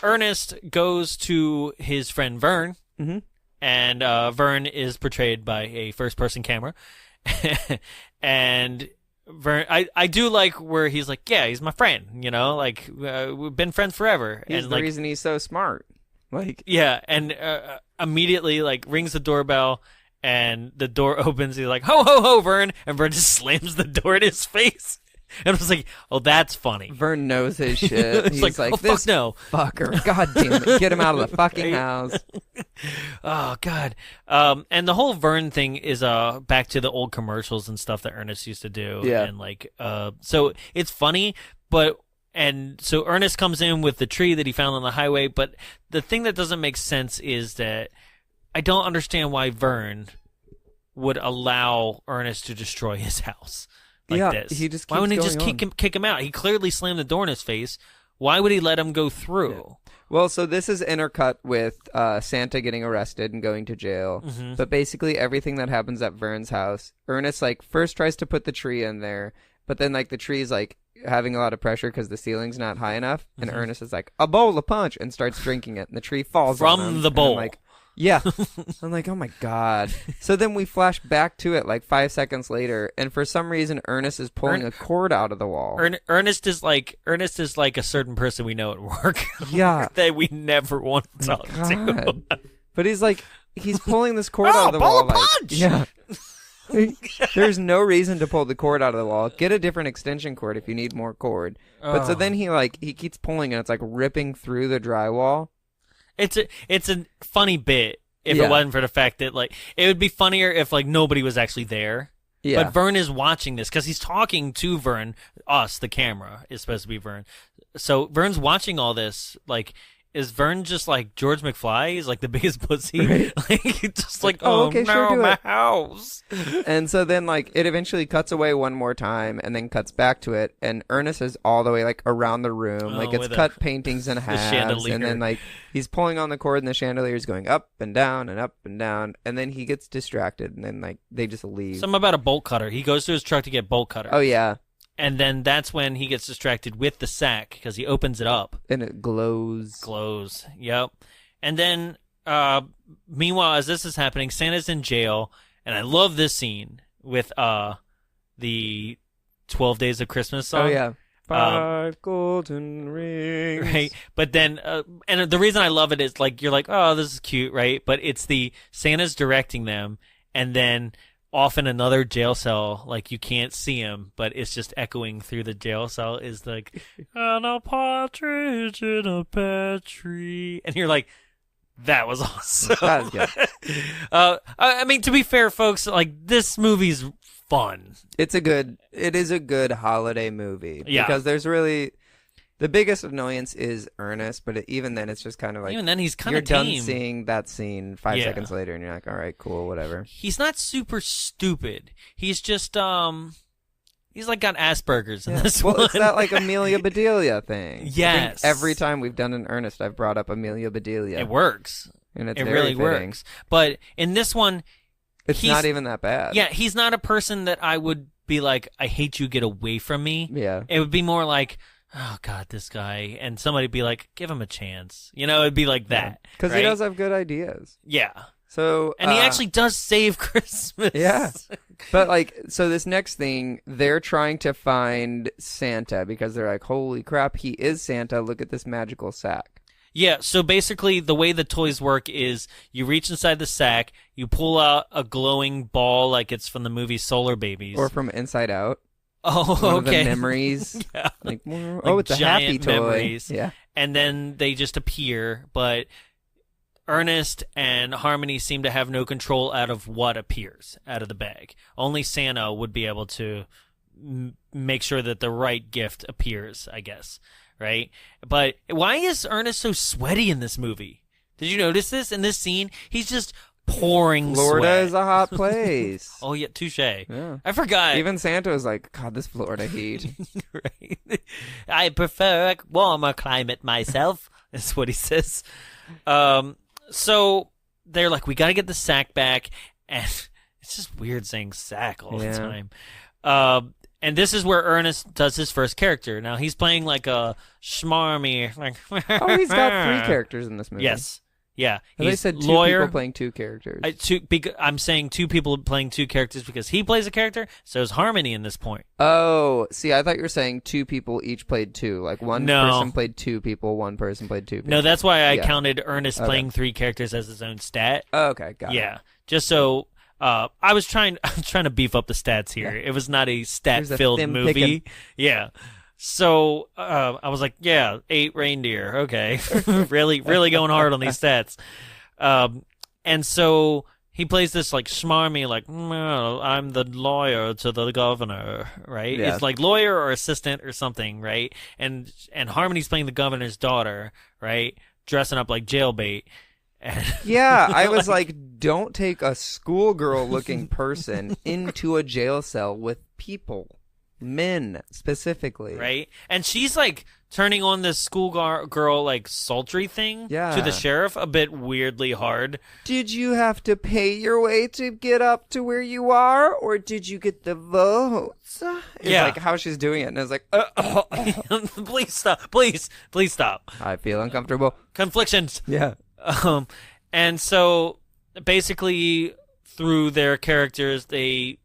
Ernest goes to his friend Verne, and Verne is portrayed by a first-person camera, and Verne, I do like where he's like, yeah, he's my friend, like we've been friends forever. He's and the reason he's so smart. Yeah, and immediately rings the doorbell, and the door opens. He's like, ho ho ho, Verne, and Verne just slams the door in his face. And I was like, oh, that's funny. Verne knows his shit. He's like, oh, this fuck no. fucker. God damn it. Get him out of the fucking house. Oh, God. And the whole Verne thing is back to the old commercials and stuff that Ernest used to do. Yeah. And so it's funny, and so Ernest comes in with the tree that he found on the highway, but the thing that doesn't make sense is that I don't understand why Verne would allow Ernest to destroy his house. This. He just why wouldn't he just kick him out? He clearly slammed the door in his face. Why would he let him go through? Yeah. Well, so this is intercut with Santa getting arrested and going to jail. Mm-hmm. But basically everything that happens at Verne's house, Ernest first tries to put the tree in there, but then the tree's having a lot of pressure because the ceiling's not high enough, and Ernest is like, a bowl of punch, and starts drinking it, and the tree falls from on him, the bowl. Yeah. I'm like, oh my God. So then we flash back to it 5 seconds later, and for some reason Ernest is pulling a cord out of the wall. Ernest is like a certain person we know at work. Yeah. That we never want to talk to. But he's pulling this cord out of the wall. Punch! Yeah. There's no reason to pull the cord out of the wall. Get a different extension cord if you need more cord. But so then he keeps pulling, and it's ripping through the drywall. It's a funny bit if it wasn't for the fact that it would be funnier if nobody was actually there. Yeah. But Verne is watching this because he's talking to Verne. Us, the camera, is supposed to be Verne. So Verne's watching all this. Is Verne just George McFly? He's the biggest pussy. Right. Just oh okay, no, sure, my house. And so then it eventually cuts away one more time and then cuts back to it. And Ernest is all the way around the room. It's cut paintings in halves. And then he's pulling on the cord and the chandelier is going up and down and up and down. And then he gets distracted and then they just leave. Something about a bolt cutter. He goes to his truck to get bolt cutter. Oh yeah. And then that's when he gets distracted with the sack because he opens it up. And it glows. Glows, yep. And then, meanwhile, as this is happening, Santa's in jail. And I love this scene with the 12 Days of Christmas song. Oh, yeah. 5 golden rings. Right. But then, and the reason I love it is you're oh, this is cute, right? But it's Santa's directing them. And then off in another jail cell, you can't see him, but it's just echoing through the jail cell is and a partridge in a pear tree. And you're that was awesome. That was good. I mean, to be fair, folks, this movie's fun. It is a good holiday movie. Yeah. Because there's really, the biggest annoyance is Ernest, but even then it's just kind of even then he's kind of tame. You're done seeing that scene 5 seconds later and you're all right, cool, whatever. He's not super stupid. He's just he's got Asperger's in this one. Well, it's that Amelia Bedelia thing. Yes. Every time we've done an Ernest, I've brought up Amelia Bedelia. It works. And it really fitting. Works. But in this one, it's not even that bad. Yeah, he's not a person that I would be I hate you, get away from me. Yeah. It would be more oh God, this guy, and somebody be give him a chance. It'd be that. Because right? he does have good ideas. Yeah. So, and he actually does save Christmas. Yeah. But so this next thing, they're trying to find Santa because they're holy crap, he is Santa. Look at this magical sack. Yeah, so basically the way the toys work is you reach inside the sack, you pull out a glowing ball it's from the movie Solar Babies. Or from Inside Out. Oh, One okay. of the memories. Yeah. It's a happy toy. Memories. Yeah. And then they just appear, but Ernest and Harmony seem to have no control out of what appears out of the bag. Only Santa would be able to make sure that the right gift appears, I guess, right? But why is Ernest so sweaty in this movie? Did you notice this? In this scene, he's just pouring Florida sweat. is a hot place. Oh, yeah, touche. Yeah. I forgot. Even Santa was God, this Florida heat. Right. I prefer a warmer climate myself. That's what he says. So they're we got to get the sack back. And it's just weird saying sack all the time. And this is where Ernest does his first character. Now, he's playing a schmarmy. Oh, he's got 3 characters in this movie. Yes. Yeah, They said two lawyer. people playing two characters. I'm saying two people playing two characters because he plays a character. So is Harmony in this point. Oh, see, I thought you were saying two people each played two. Like one No. person played two people, one person played two people. No, that's why I Yeah. counted Ernest playing 3 characters as his own stat. Oh, okay, got it. Yeah, just so I was trying to beef up the stats here. Yeah. It was not a stat-filled There's a thin movie. picking. Yeah. So I was like, yeah, 8 reindeer. Okay, really going hard on these stats. And so he plays this like smarmy, like, well, I'm the lawyer to the governor, right? Yeah. It's like lawyer or assistant or something, right? And Harmony's playing the governor's daughter, right? Dressing up like jailbait. Yeah, I was like, don't take a schoolgirl-looking person into a jail cell with people. Men, specifically. Right? And she's like turning on this schoolgirl like sultry thing Yeah. to the sheriff a bit weirdly hard. Did you have to pay your way to get up to where you are, or did you get the votes? It's Yeah. like how she's doing it, and I was like, Please stop. Please stop. I feel uncomfortable. Conflictions. Yeah. And so basically through their characters, they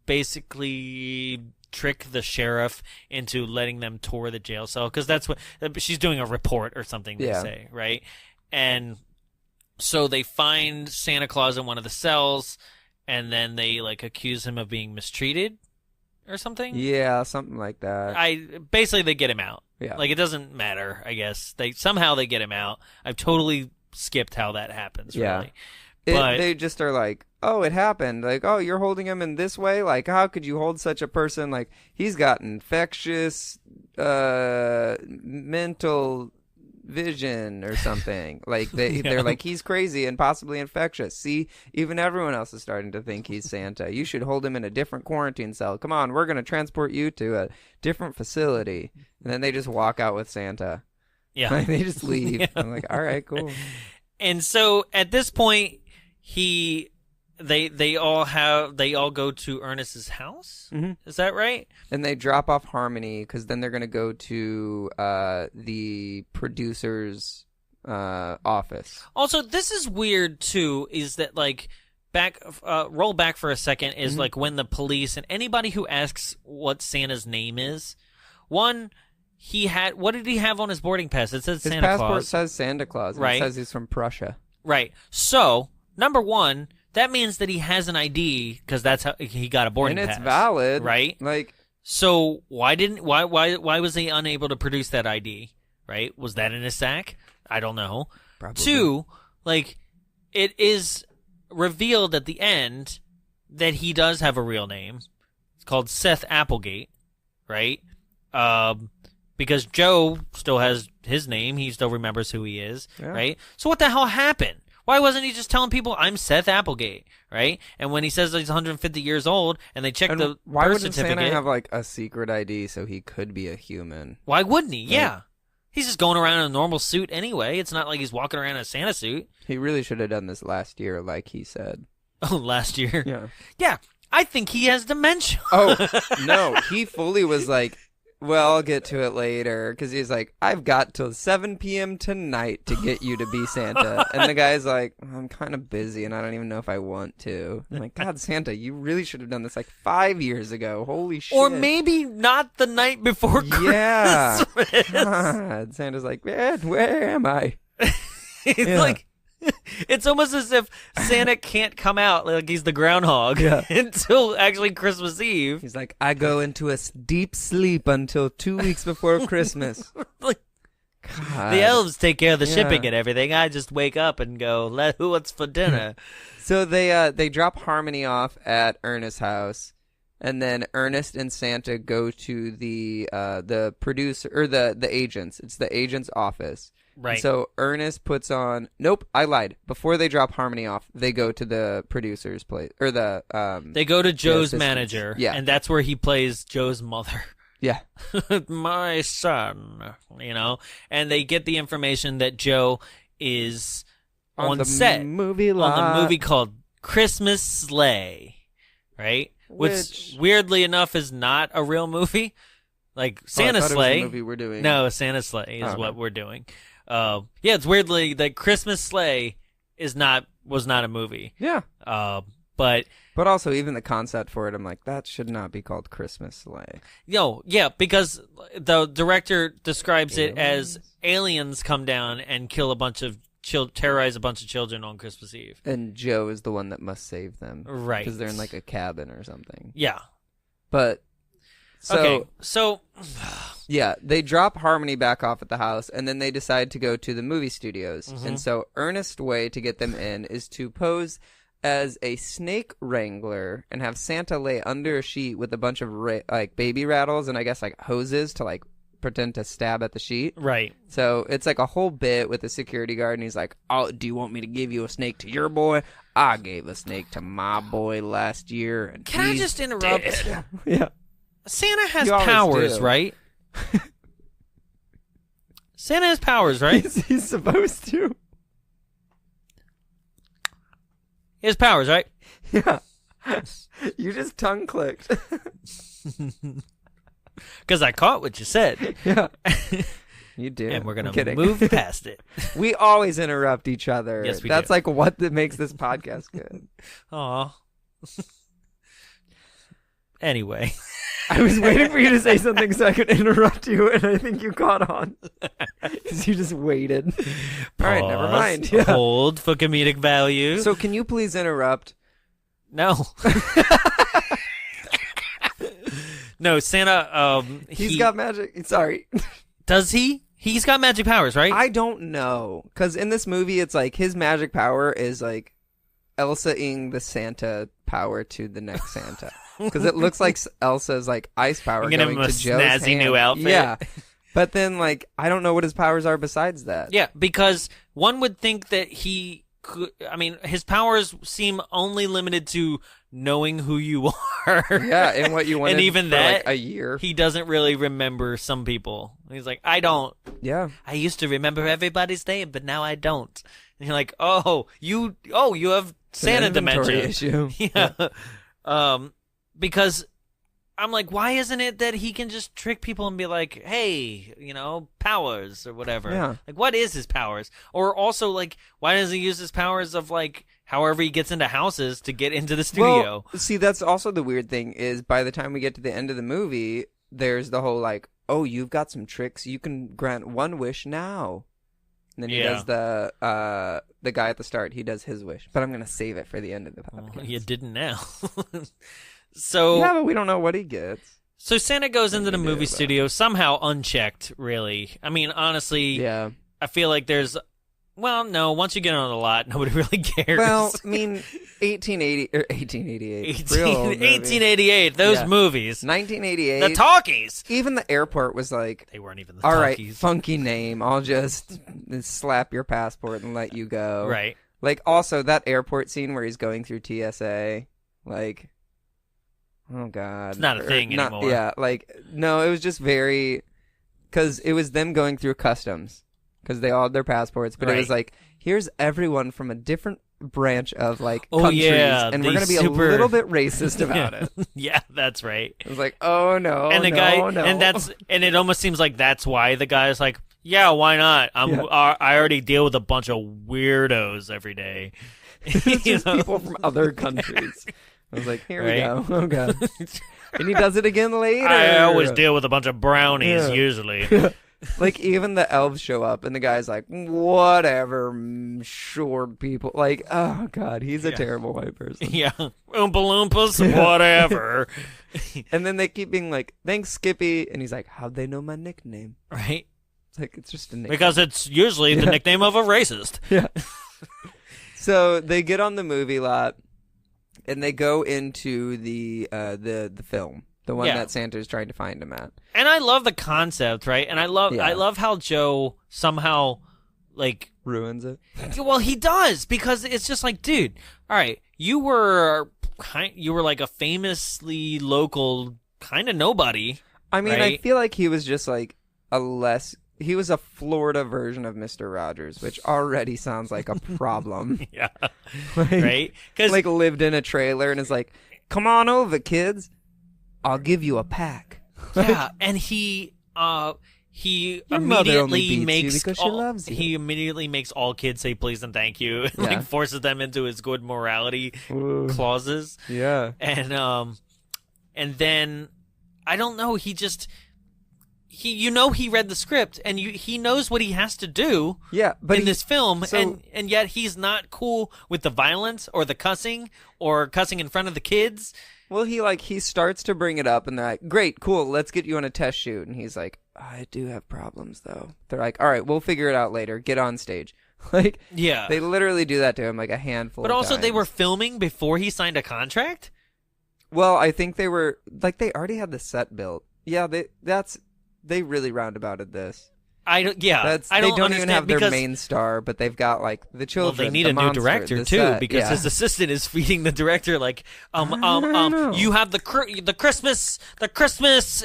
basically trick the sheriff into letting them tour the jail cell because that's what she's doing, a report or something, they Yeah. say, right? And so they find Santa Claus in one of the cells, and then they like accuse him of being mistreated or something. Yeah, something like that. Basically they get him out. Yeah. Like it doesn't matter, I guess. They get him out. I've totally skipped how that happens, Yeah. really. But they just are like, oh, it happened. Like, oh, you're holding him in this way? Like, how could you hold such a person? Like, he's got infectious mental vision or something. Like, they're like, he's crazy and possibly infectious. See, even everyone else is starting to think he's Santa. You should hold him in a different quarantine cell. Come on, we're going to transport you to a different facility. And then they just walk out with Santa. yeah. Like, they just leave. Yeah. I'm like, all right, cool. And so at this point, they all go to Ernest's house. Mhm. Is that right? And they drop off Harmony because then they're going to go to the producer's office. Also, this is weird too. Is that like roll back for a second? Is like when the police and anybody who asks what Santa's name is, what did he have on his boarding pass? It says His Santa passport Claus. says Santa Claus. And Right. It says he's from Prussia. Right. So number one, that means that he has an ID because that's how he got a boarding And pass. it's valid. Right. Like, So why was he unable to produce that ID? Right? Was that in his sack? I don't know. probably. 2, like it is revealed at the end that he does have a real name. It's called Seth Applegate, right? Because Joe still has his name. He still remembers who he is, Yeah. right? So what the hell happened? Why wasn't he just telling people, I'm Seth Applegate, right? And when he says that he's 150 years old and they check And the why birth wouldn't certificate, Santa have like a secret ID so he could be a human? why wouldn't he? Yeah. He's just going around in a normal suit anyway. It's not like he's walking around in a Santa suit. He really should have done this last year, like he said. Oh, last year. Yeah. Yeah. I think he has dementia. Oh, no. He fully was like, well, I'll get to it later. Because he's like, I've got till 7 p.m. tonight to get you to be Santa. And the guy's like, I'm kind of busy and I don't even know if I want to. I'm like, God, Santa, you really should have done this like 5 years ago. Holy shit. Or maybe not the night before Yeah. Christmas. God. Santa's like, man, where am I? It's Yeah. like, it's almost as if Santa can't come out like he's the groundhog until actually Christmas Eve. He's like, I go into a deep sleep until 2 weeks before Christmas. Like, God. the elves take care of the Yeah. shipping and everything. I just wake up and go, who wants for dinner? So they drop Harmony off at Ernest's house, and then Ernest and Santa go to the producer or the agents. It's the agent's office. Right. So Ernest puts on. Nope, I lied. Before they drop Harmony off, they go to the producer's place or the. They go to Joe's assistants. manager, Yeah. and that's where he plays Joe's mother. Yeah. My son, and they get the information that Joe is on the set movie on lot. the movie called Christmas Sleigh, right? Which weirdly enough is not a real movie. Like Oh, I Santa thought it was Sleigh. the movie we're doing. No, Santa Sleigh is Oh, what okay. we're doing. it's weirdly that Christmas Sleigh was not a movie. Yeah. But also even the concept for it, I'm like, that should not be called Christmas Sleigh. Because the director describes it as aliens come down and kill a bunch of terrorize a bunch of children on Christmas Eve. And Joe is the one that must save them. Right. Because they're in like a cabin or something. Yeah. But so yeah, they drop Harmony back off at the house, and then they decide to go to the movie studios. Mm-hmm. And so Ernest's way to get them in is to pose as a snake wrangler and have Santa lay under a sheet with a bunch of like baby rattles and I guess like hoses to like pretend to stab at the sheet. Right. So it's like a whole bit with the security guard, and he's like, "Oh, do you want me to give you a snake to your boy? I gave a snake to my boy last year, and Can I just interrupt? dead." Yeah. Santa has You always powers, do. right? Santa has powers, right? He's supposed to. He has powers, right? Yeah. You just tongue clicked. Because I caught what you said. Yeah. You do. And we're going I'm to kidding. move past it. We always interrupt each other. Yes, we That's do. like what makes this podcast good. Aw. Anyway. I was waiting for you to say something so I could interrupt you, and I think you caught on. Because you just waited. All right, never Pause, mind. Yeah. Hold for comedic value. So can you please interrupt? No. No, Santa, He's got magic. Sorry. Does he? He's got magic powers, right? I don't know. Because in this movie, it's like his magic power is like Elsa-ing the Santa power to the next Santa. Because it looks like Elsa's like ice power You're gonna going give him to a Joe's snazzy hand. new outfit. Yeah. But then like, I don't know what his powers are besides that. Yeah, because one would think that he could, I mean, his powers seem only limited to knowing who you are. Yeah, and what you wanted and even for that, like a year. he doesn't really remember some people. He's like, I don't. Yeah. I used to remember everybody's name, but now I don't. And you're like, you have Santa It's an inventory dementia. issue. Yeah. Because I'm like, why isn't it that he can just trick people and be like, hey, powers or whatever? Yeah. Like, what is his powers? Or also, like, why doesn't he use his powers of, like, however he gets into houses to get into the studio? Well, see, that's also the weird thing is by the time we get to the end of the movie, there's the whole like, oh, you've got some tricks. You can grant one wish now. And then he does the guy at the start. He does his wish. But I'm going to save it for the end of the podcast. Well, you didn't now. So yeah, but we don't know what he gets. So Santa goes into the movie but- studio somehow unchecked, really. I mean, honestly, Yeah. I feel like there's... Well, no, once you get on the lot, nobody really cares. Well, I mean, 1880 or 1888. Real old movie. 1888, those Yeah. movies. 1988. The talkies. Even the airport was like, They weren't even the all right, talkies. funky name. I'll just slap your passport and let you go. Right. Like, also, that airport scene where he's going through TSA, like, oh, God. It's not a thing anymore. Yeah, like, no, it was just very, because it was them going through customs, because they all had their passports, but it was like, here's everyone from a different branch of, like, countries, and we're going to be a little bit racist about it. Yeah, that's right. It was like, oh, no, And the no, guy, no. and it almost seems like that's why the guy's like, yeah, why not? I already deal with a bunch of weirdos every day. It's You just know? people from other countries. I was like, here we Right. go. Oh, God. And he does it again later. I always deal with a bunch of brownies, Yeah. usually. Like, even the elves show up, and the guy's like, whatever, sure, people. Like, oh, God, he's a terrible white person. Yeah. Oompa Loompas, whatever. And then they keep being like, thanks, Skippy. And he's like, how'd they know my nickname? Right? It's like, it's just a nickname. Because it's usually the nickname of a racist. Yeah. So they get on the movie lot, and they go into the film, the one Yeah. that Santa's trying to find him at. And I love the concept, right? And I love how Joe somehow, like, Ruins it. well, he does, because it's just like, dude, all right, you were like a famously local kind of nobody. I mean, I right? feel like he was just like he was a Florida version of Mr. Rogers, which already sounds like a problem. Yeah. Like, Right? 'Cause- like lived in a trailer and is like, come on over, kids. I'll give you a pack. Yeah, and he he Your mother only immediately beats you makes because she loves you. he immediately makes all kids say please and thank you, and like forces them into his good morality clauses. Yeah, and then I don't know. He he read the script and he knows what he has to do. Yeah, but in this film, and yet he's not cool with the violence or the cussing or cussing in front of the kids. Well, he starts to bring it up, and they're like, "Great, cool, let's get you on a test shoot." And he's like, "I do have problems, though." They're like, "All right, we'll figure it out later. Get on stage." Like, yeah, they literally do that to him like a handful. But of also, times. they were filming before he signed a contract. Well, I think they were like they already had the set built. Yeah, they really roundabouted this. I don't they don't even have their because main star, but they've got like the children. Well, they need the a monster, new director the too, set. because his assistant is feeding the director like, you have the Christmas, and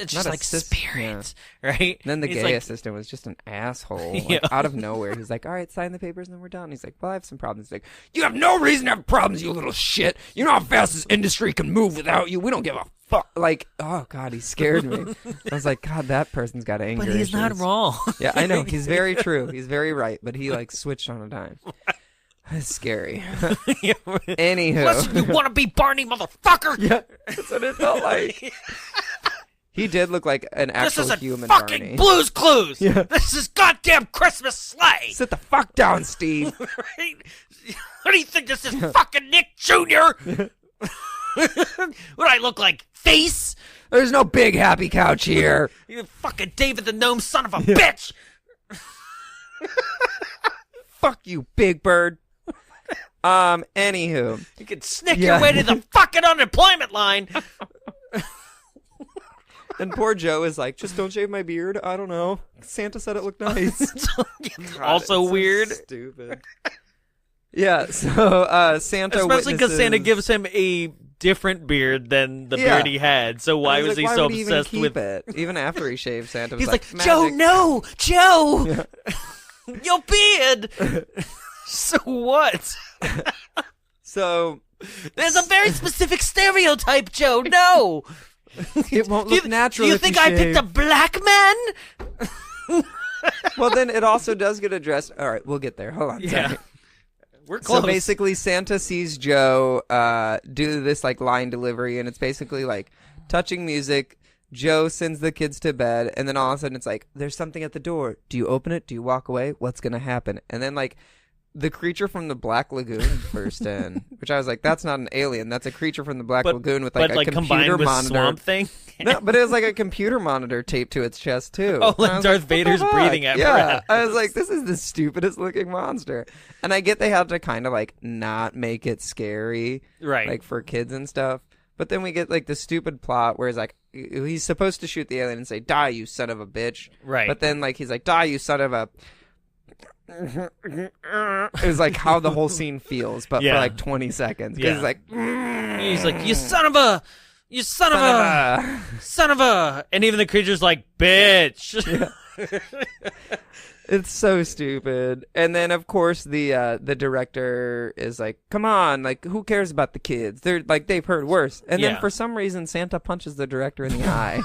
she's Not like spirit, right? And then the He's gay like, assistant was just an asshole, Yeah. like, out of nowhere. He's like, "All right, sign the papers, and then we're done." He's like, "Well, I have some problems." He's like, "You have no reason to have problems, you little shit. You know how fast this industry can move without you. We don't give a fuck." Like, oh god, he scared me. I was like, God, that person's got anger. But he's not issues. wrong. Yeah, I know. He's very true. He's very right, but he like switched on a dime. It's scary. Anywho, Listen, you want to be Barney, motherfucker? Yeah, that's what it felt like. He did look like an This actual is a human fucking Barney. Blue's Clues. Yeah. This is goddamn Christmas sleigh. Sit the fuck down, Steve. Right? What do you think this is, fucking Nick Jr.? What do I look like? Face? There's no big happy couch here. You fucking David the Gnome son of a bitch! Fuck you, Big Bird. Anywho. You can sneak your way to the fucking unemployment line. And poor Joe is like, just don't shave my beard. I don't know. Santa said it looked nice. Also it's so weird. Stupid. Yeah, so Santa Especially because witnesses... Santa gives him a different beard than the beard he had. So why was he so obsessed with it? Even after he shaved, Santa was He's like, Magic. Joe, no! Joe! Your beard! So what? So... There's a very specific stereotype, Joe. No! It won't look natural. You if think you I shave. picked a black man? Well, then it also does get addressed. All right, we'll get there. Hold on. Yeah. Sorry. We're close. So basically, Santa sees Joe do this like line delivery, and it's basically like touching music. Joe sends the kids to bed, and then all of a sudden it's like, there's something at the door. Do you open it? Do you walk away? What's gonna happen? And then like the creature from the Black Lagoon burst in, which I was like, that's not an alien. That's a creature from the Black Lagoon with like a computer combined with monitor. Swamp Thing. No, but it was like a computer monitor taped to its chest too. Oh, like And I was Darth "What the Vader's fuck?" breathing Yeah, apparatus. I was like, this is the stupidest looking monster. And I get they had to kind of like not make it scary, Right. Like for kids and stuff. But then we get like the stupid plot where it's like he's supposed to shoot the alien and say, "Die, you son of a bitch." Right. But then like he's like, "Die, you son of a." It was like how the whole scene feels, but for like 20 seconds. Yeah. He's like, He's like, you son of a, and even the creature's like, bitch. It's so stupid. And then of course the director is like, come on, like who cares about the kids? They're like, they've heard worse. And then for some reason Santa punches the director in the eye.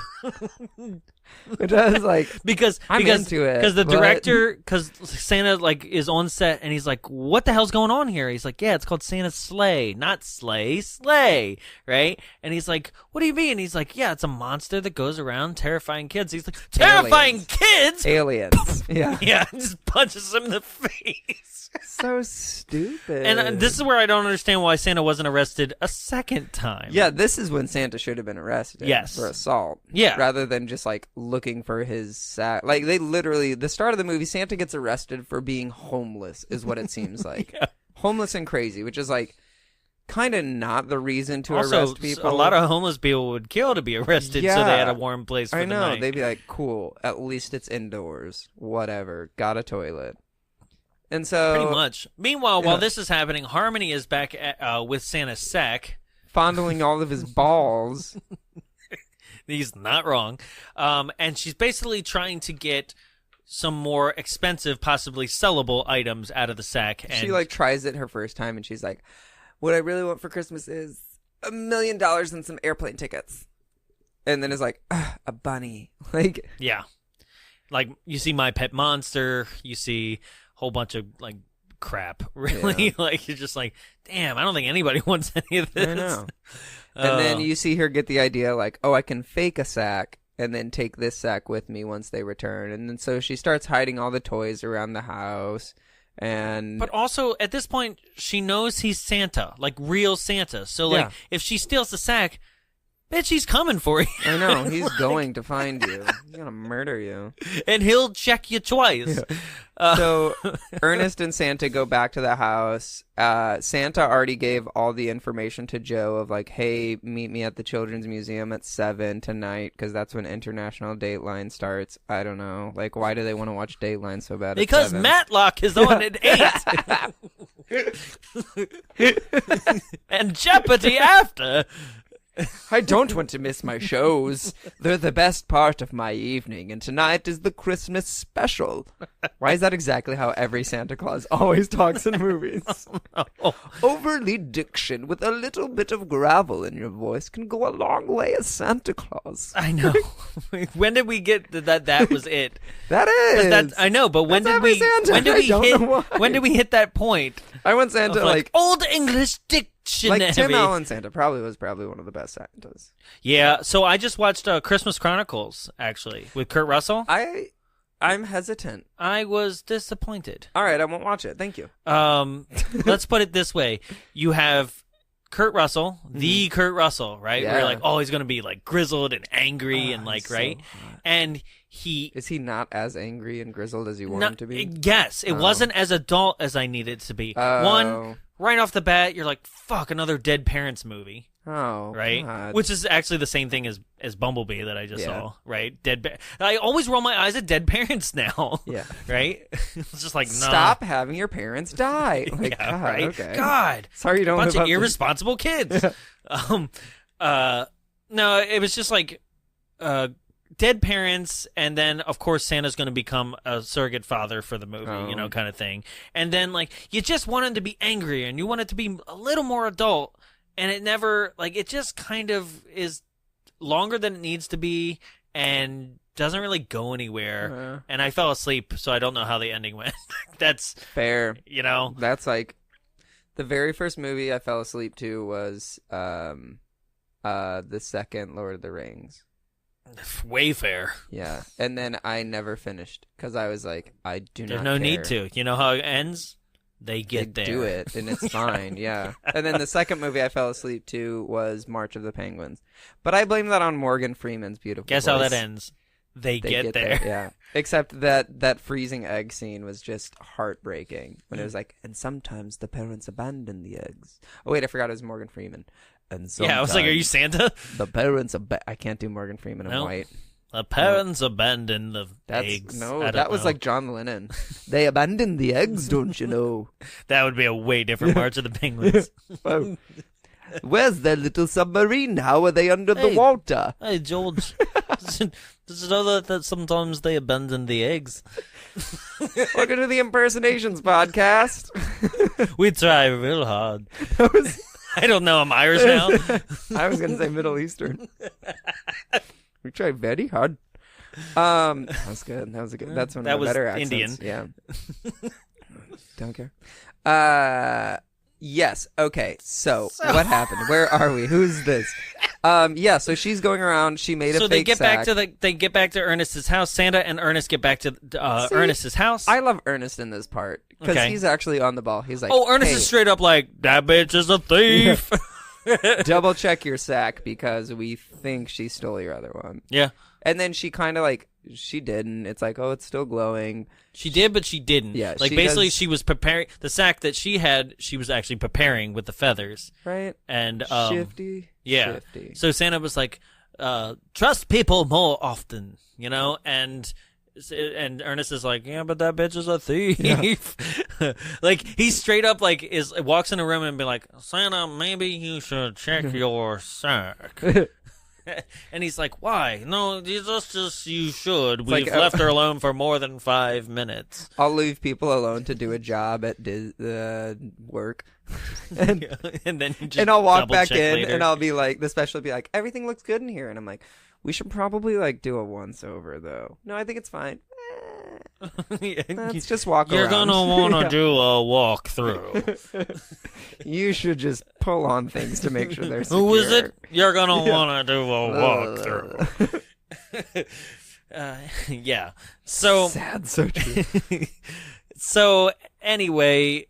Which I was like, because into it, because the but- director, because Santa like is on set and he's like, what the hell's going on here? He's like, yeah, it's called Santa's sleigh, not sleigh, right? And he's like, what do you mean? He's like, yeah, it's a monster that goes around terrifying kids. He's like, terrifying kids, aliens. Yeah, just punches him in the face. So stupid. And this is where I don't understand why Santa wasn't arrested a second time. Yeah, this is when Santa should have been arrested. Yes. For assault. Yeah. Rather than just like looking for his sack. Like they literally, the start of the movie, Santa gets arrested for being homeless is what it seems like. Yeah. Homeless and crazy, which is like kind of not the reason to Also, arrest people. a lot of homeless people would kill to be arrested, so they had a warm place for I the know. night. They'd be like, cool, at least it's indoors. Whatever. Got a toilet. And so... Pretty much. Meanwhile, while this is happening, Harmony is back with Santa's sack. Fondling all of his balls. He's not wrong. And she's basically trying to get some more expensive, possibly sellable items out of the sack. And She like tries it her first time and she's like, what I really want for Christmas is $1 million and some airplane tickets. And then it's like, a bunny. Like, yeah. like you see My Pet Monster, you see a whole bunch of like crap. Really, like you're just like, damn, I don't think anybody wants any of this. I know. And then you see her get the idea, like, oh, I can fake a sack and then take this sack with me once they return. And then so she starts hiding all the toys around the house. But also, at this point, she knows he's Santa, like real Santa. So, like, if she steals the sack, bitch, he's coming for you. I know. He's like, going to find you. He's going to murder you. And he'll check you twice. Yeah. So, Ernest and Santa go back to the house. Santa already gave all the information to Joe of like, hey, meet me at the Children's Museum at 7 tonight because that's when International Dateline starts. I don't know. Like, why do they want to watch Dateline so bad because at 7? Matlock is on at 8. And Jeopardy after. I don't want to miss my shows. They're the best part of my evening, and tonight is the Christmas special. Why is that exactly how every Santa Claus always talks in movies? Overly diction with a little bit of gravel in your voice can go a long way as Santa Claus. I know. When did we get that was it? That is. I know, but when did we hit that point? I want Santa like Old English dictionary. Like Tim Allen Santa was probably one of the best Santas. Yeah, so I just watched Christmas Chronicles actually with Kurt Russell. I'm hesitant. I was disappointed. All right, I won't watch it. Thank you. Let's put it this way: you have Kurt Russell, the Kurt Russell, right? Yeah. Where like, oh, he's gonna be like grizzled and angry and like, right? So and is he not as angry and grizzled as you want him to be? Yes, it wasn't as adult as I needed it to be. One. Right off the bat, you're like, fuck, another Dead Parents movie. Oh, right? God. Which is actually the same thing as Bumblebee that I just saw, right? I always roll my eyes at Dead Parents now. Yeah. Right? It's just like, no. Stop having your parents die. Like, yeah, God, right? okay. God. Sorry you don't bunch live of up irresponsible kids. No, it was just like dead parents, and then of course Santa's going to become a surrogate father for the movie, kind of thing. And then like you just want him to be angry, and you want it to be a little more adult, and it never it just kind of is longer than it needs to be, and doesn't really go anywhere. And I fell asleep, so I don't know how the ending went. That's fair. That's like the very first movie I fell asleep to was the second Lord of the Rings. Way fair. Yeah. And then I never finished because I was like, I do not There's no need to. You know how it ends? They get there. Do it, and it's fine. Yeah. And then the second movie I fell asleep to was March of the Penguins. But I blame that on Morgan Freeman's beautiful Guess voice. how that ends? They get there. Yeah. Except that freezing egg scene was just heartbreaking. When it was like, and sometimes the parents abandon the eggs. Oh, wait, I forgot it was Morgan Freeman. And I was like, are you Santa? The parents I can't do Morgan Freeman in white. The parents abandon the eggs. No, that was like John Lennon. They abandoned the eggs, don't you know? That would be a way different March of the Penguins. Oh. Where's their little submarine? How are they under the water? Hey, George. Did you know that sometimes they abandon the eggs? Welcome to the Impersonations podcast. We try real hard. I don't know. I'm Irish now. I was going to say Middle Eastern. We try very hard. That was good. That was good. That's one of the better accents. Indian. Yeah. Don't care. Yes. Okay. So what happened? Where are we? Who's this? Yeah. So she's going around. She made a fake sack. They get back to Ernest's house. Santa and Ernest get back to Ernest's house. I love Ernest in this part because he's actually on the ball. He's like, Ernest is straight up like, that bitch is a thief. Double check your sack because we think she stole your other one. Yeah. And then she kind of she didn't. It's like, oh, it's still glowing. She did, but she didn't. Yeah. She was preparing the sack that she had. She was actually preparing with the feathers. Right. And shifty. Yeah. Shifty. So Santa was like, trust people more often, and Ernest is like, yeah, but that bitch is a thief. Yeah. Like he straight up walks in a room and be like, Santa, maybe you should check your sack. And he's like, why? No, just you should. We've left her alone for more than 5 minutes. I'll leave people alone to do a job at work. And then I'll walk back in later. And I'll be like, the special will be like, everything looks good in here. And I'm like, we should probably do a once over though. No, I think it's fine. let's just walk You're around. gonna want to do a walkthrough. You should just pull on things to make sure they're secure. Who is it? You're gonna want to do a walkthrough. Yeah. So sad, so true. So anyway,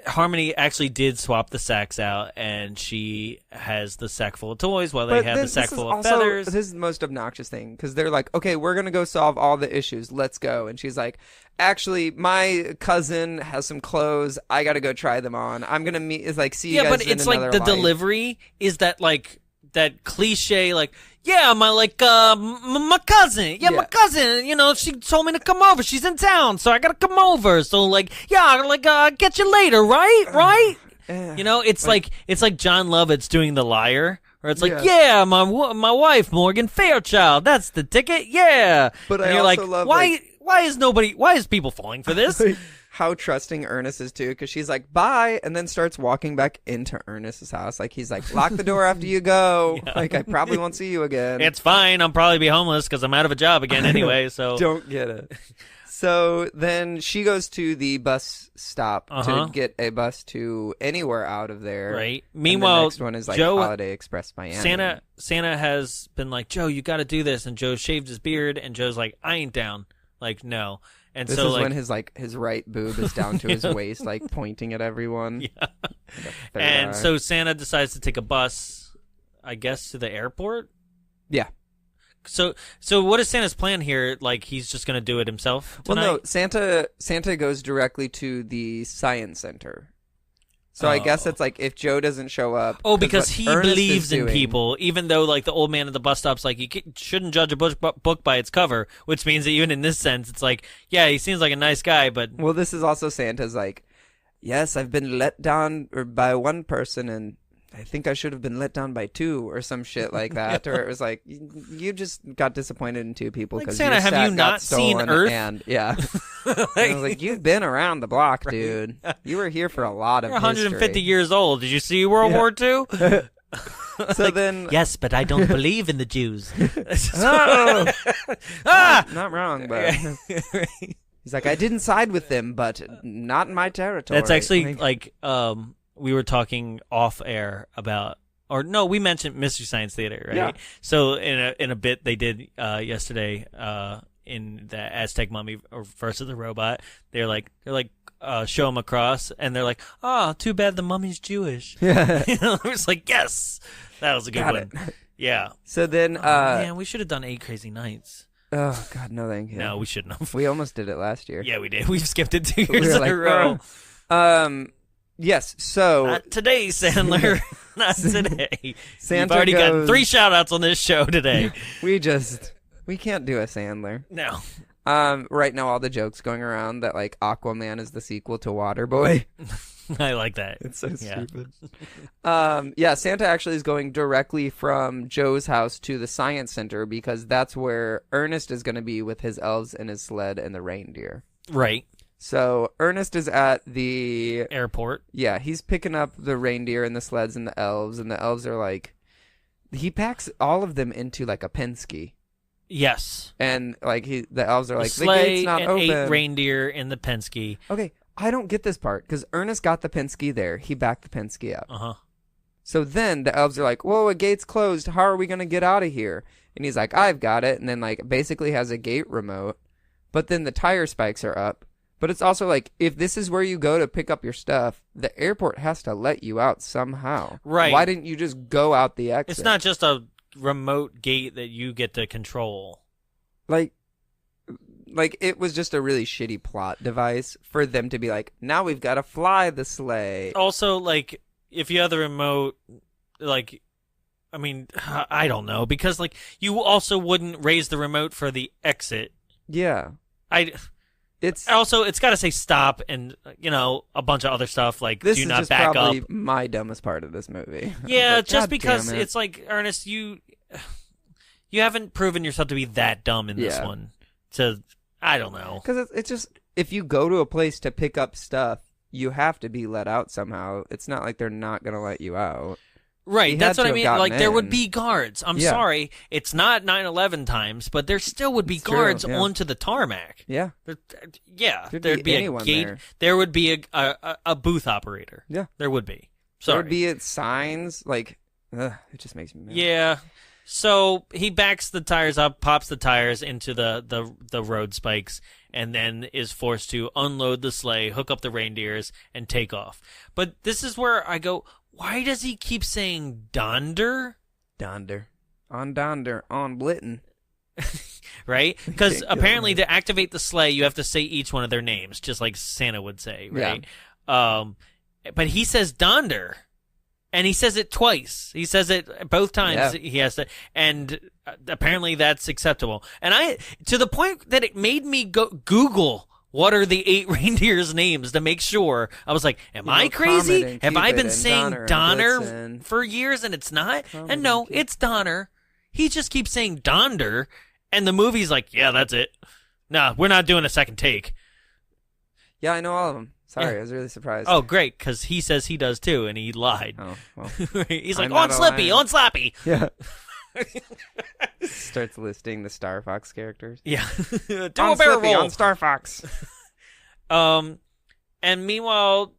Harmony actually did swap the sacks out, and she has the sack full of toys while they have the sack full of feathers. This is the most obnoxious thing, because they're like, okay, we're going to go solve all the issues. Let's go. And she's like, actually, my cousin has some clothes. I got to go try them on. I'm going to meet, see you guys in another life. Yeah, but it's like the delivery is that like that cliche, like, yeah, my cousin. Yeah, my cousin. You know, she told me to come over. She's in town, so I gotta come over. So like, yeah, get you later, right? Right? You know, it's like John Lovett's doing The Liar, where it's like, yeah, my wife Morgan Fairchild. That's the ticket. Yeah. But and I you're also like, love why is people falling for this? How trusting Ernest is too, because she's like, bye, and then starts walking back into Ernest's house. Like, he's like, lock the door after you go. Yeah. Like, I probably won't see you again. It's fine. I'll probably be homeless because I'm out of a job again anyway. So don't get it. So then she goes to the bus stop to get a bus to anywhere out of there. Right. Meanwhile, the next one is like Joe, Holiday Express Miami. Santa has been like, Joe, you got to do this, and Joe shaved his beard, and Joe's like, I ain't down. Like, no. And this so, is like, when his right boob is down to his waist, like pointing at everyone. Yeah. And so Santa decides to take a bus, I guess, to the airport. Yeah. So what is Santa's plan here? Like, he's just gonna do it himself tonight? Well, no. Santa goes directly to the science center. So I guess it's like if Joe doesn't show up. Oh, because he believes in people, even though like the old man at the bus stop's like, you shouldn't judge a book by its cover, which means that even in this sense, it's like, yeah, he seems like a nice guy, but. Well, this is also Santa's like, yes, I've been let down by one person, and I think I should have been let down by two, or some shit like that. Or it was like, you just got disappointed in two people because Santa, have you not seen Earth? And yeah, and I was like, you've been around the block, dude. You were here for a lot of. You're 150 history. Years old. Did you see World War II? So then, yes, but I don't believe in the Jews. Not wrong, but. He's like, I didn't side with them, but not in my territory. That's actually like we were talking off air about, or no, we mentioned Mystery Science Theater, right? Yeah. So in a bit they did yesterday in the Aztec Mummy versus the Robot, they're like show him a cross, and they're like, oh, too bad the mummy's Jewish. Yeah. You know, it was like, yes, that was a good one. Yeah. So then, man, we should have done 8 Crazy Nights. Oh God, no, thank you. No, we shouldn't have. We almost did it last year. Yeah, we did. We've skipped it 2 years in a row. Yes. So not today, Sandler. Not today. Santa You've already goes... gotten 3 shout-outs on this show today. We can't do a Sandler. No. Right now, all the jokes going around that like Aquaman is the sequel to Waterboy. I like that. It's so stupid. Santa actually is going directly from Joe's house to the science center because that's where Ernest is going to be with his elves and his sled and the reindeer. Right. So Ernest is at the airport. Yeah, he's picking up the reindeer and the sleds and the elves are like, he packs all of them into like a Penske. Yes. And like the elves are like, the sleigh gate's not and open. 8 reindeer in the Penske. Okay, I don't get this part because Ernest got the Penske there. He backed the Penske up. Uh-huh. So then the elves are like, whoa, a gate's closed. How are we going to get out of here? And he's like, I've got it. And then like basically has a gate remote. But then the tire spikes are up. But it's also like, if this is where you go to pick up your stuff, the airport has to let you out somehow. Right. Why didn't you just go out the exit? It's not just a remote gate that you get to control. Like it was just a really shitty plot device for them to be like, now we've got to fly the sleigh. Also, like, if you have the remote, like, I mean, I don't know, because like you also wouldn't raise the remote for the exit. Yeah. It's got to say stop and, you know, a bunch of other stuff like this do not is back probably up. My dumbest part of this movie. Yeah, like, just because it's like, Ernest, you haven't proven yourself to be that dumb in this one. I don't know. Because it's just, if you go to a place to pick up stuff, you have to be let out somehow. It's not like they're not going to let you out. Right, that's what I mean. Like, there would in. be guards. I'm sorry, it's not 9/11 times, but there still would be guards onto the tarmac. Yeah. There'd be a gate. There would be a booth operator. Yeah. There would be. Sorry. There would be signs, like, it just makes me mad. Yeah. So he backs the tires up, pops the tires into the road spikes, and then is forced to unload the sleigh, hook up the reindeers, and take off. But this is where I go, why does he keep saying Donder? Donder. On Blitten. Right? Because apparently to activate the sleigh, you have to say each one of their names, just like Santa would say, right? Yeah. But he says Donder. And he says it twice. He says it both times. Yeah. He has to, and apparently that's acceptable. And to the point that it made me go Google what are the 8 reindeers' names to make sure. I was like, am I crazy? Have I been saying Donner for years and it's not? And no, it's Donner. He just keeps saying Donder, and the movie's like, yeah, that's it. No, we're not doing a second take. Yeah, I know all of them. Sorry, I was really surprised. Oh, great, because he says he does too, and he lied. Oh, well. He's like, on Slippy, on Slappy. Yeah. Starts listing the Star Fox characters. Yeah. Do a barrel roll on Star Fox. And meanwhile,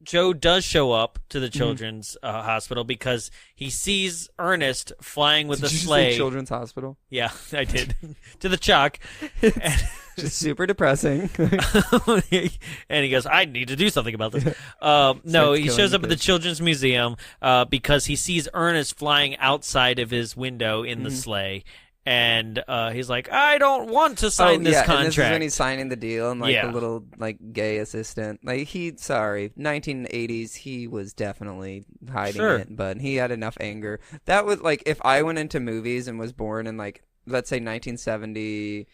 Joe does show up to the children's hospital because he sees Ernest flying with the sleigh. Did you say children's hospital? Yeah, I did. To the Chuck. Just super depressing. And he goes, I need to do something about this. No, he shows up at the Children's Museum because he sees Ernest flying outside of his window in the sleigh. And he's like, I don't want to sign this contract. And this is when he's signing the deal, and the little gay assistant. 1980s, he was definitely hiding it, but he had enough anger. That was if I went into movies and was born in let's say 1970,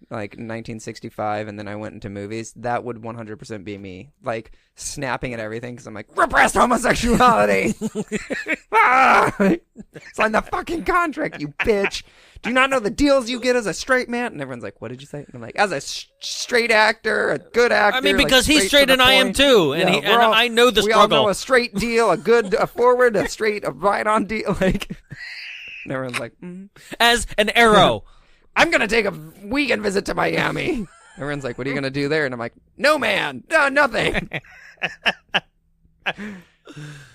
1965, and then I went into movies, that would 100% be me. Snapping at everything because I'm like, repressed homosexuality! Sign the fucking contract, you bitch! Do you not know the deals you get as a straight man? And everyone's like, what did you say? And I'm like, as a straight actor, a good actor. I mean, because he's straight and I am too. And, I know the struggle. We all know a straight deal, a good forward, a straight, a right-on deal. And everyone's like, As an arrow. I'm going to take a weekend visit to Miami. Everyone's like, what are you going to do there? And I'm like, no, man. No, nothing.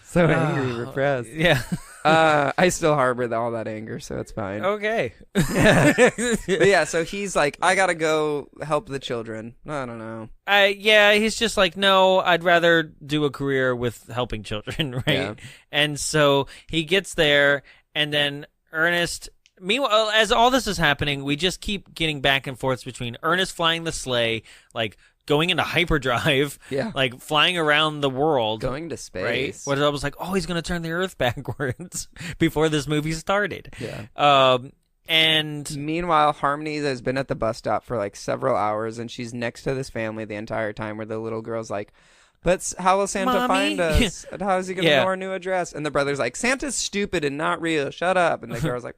So angry, repressed. Yeah. I still harbor all that anger, so it's fine. Okay. But yeah, so he's like, I gotta go help the children. I don't know. He's just like, no, I'd rather do a career with helping children, right? Yeah. And so he gets there, and then Ernest... Meanwhile, as all this is happening, we just keep getting back and forth between Ernest flying the sleigh, going into hyperdrive, flying around the world. Going to space. Right? Where I was like, oh, he's going to turn the Earth backwards before this movie started. Yeah. And meanwhile, Harmony has been at the bus stop for several hours, and she's next to this family the entire time where the little girl's like, but how will Santa find us? And how is he going to know our new address? And the brother's like, Santa's stupid and not real. Shut up. And the girl's like,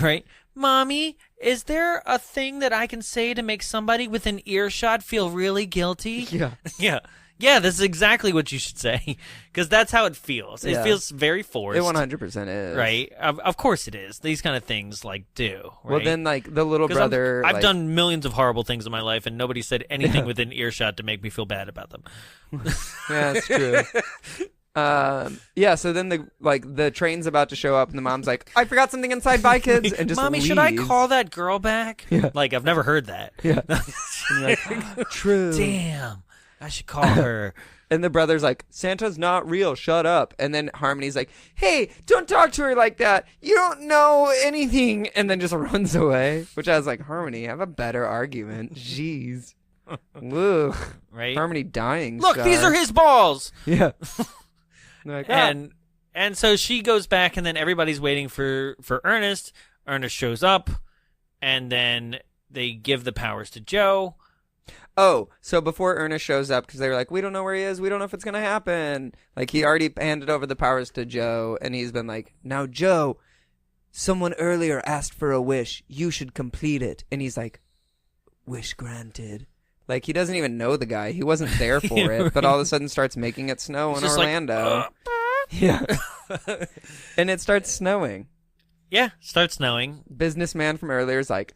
Right. Mommy, is there a thing that I can say to make somebody within earshot feel really guilty? Yeah. Yeah. Yeah, this is exactly what you should say, because that's how it feels. It feels very forced. It 100% is. Right? Of course it is. These kind of things, do. Right? Well, then, the little brother... I've done millions of horrible things in my life, and nobody said anything within earshot to make me feel bad about them. Yeah, that's true. So then the train's about to show up, and the mom's like, I forgot something inside. Bye, kids. And just Mommy, leaves. Should I call that girl back? Yeah. I've never heard that. Yeah. True. Damn. I should call her. And the brother's like, Santa's not real. Shut up. And then Harmony's like, hey, don't talk to her like that. You don't know anything. And then just runs away. Which I was like, Harmony, have a better argument. Jeez. Woo. Right? Harmony dying. Look, these are his balls. Yeah. Like, and so she goes back, and then everybody's waiting for Ernest. Ernest shows up, and then they give the powers to Joe. Oh, so before Ernest shows up, because they were like, we don't know where he is, we don't know if it's going to happen. He already handed over the powers to Joe, and he's been like, now, Joe, someone earlier asked for a wish. You should complete it. And he's like, wish granted. He doesn't even know the guy. He wasn't there for it, but all of a sudden starts making it snow in Orlando. Yeah. And it starts snowing. Yeah, starts snowing. Businessman from earlier is like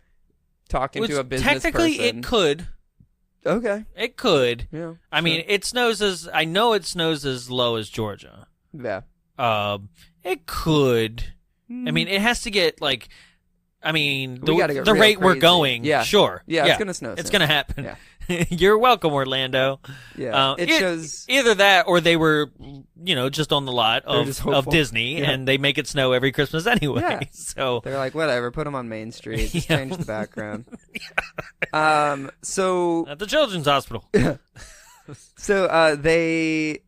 talking Which to a business technically person. it could. Okay. It could. Yeah. I mean, it snows I know it snows as low as Georgia. Yeah. It could. I mean, it has to get like, I mean, We gotta get the real rate we're crazy. going. Yeah. Sure. Yeah, it's gonna snow It's soon. gonna happen. Yeah. You're welcome, Orlando. Yeah. It shows. Either that or they were, just on the lot just of hopeful. Disney, Yeah. and they make it snow every Christmas anyway. Yeah. So They're like, whatever, put them on Main Street. Just Yeah. change the background. So at the Children's Hospital, they.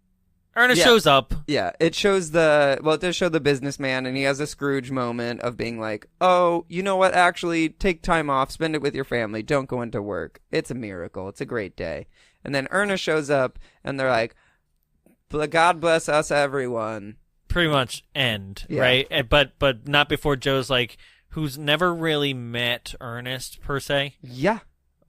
Ernest Yeah. shows up. Yeah, it shows it does show the businessman, and he has a Scrooge moment of being like, oh, you know what, actually, take time off, spend it with your family, don't go into work. It's a miracle. It's a great day. And then Ernest shows up, and they're like, God bless us, everyone. Pretty much end, Yeah. right? But not before Joe's like, who's never really met Ernest per se. Yeah.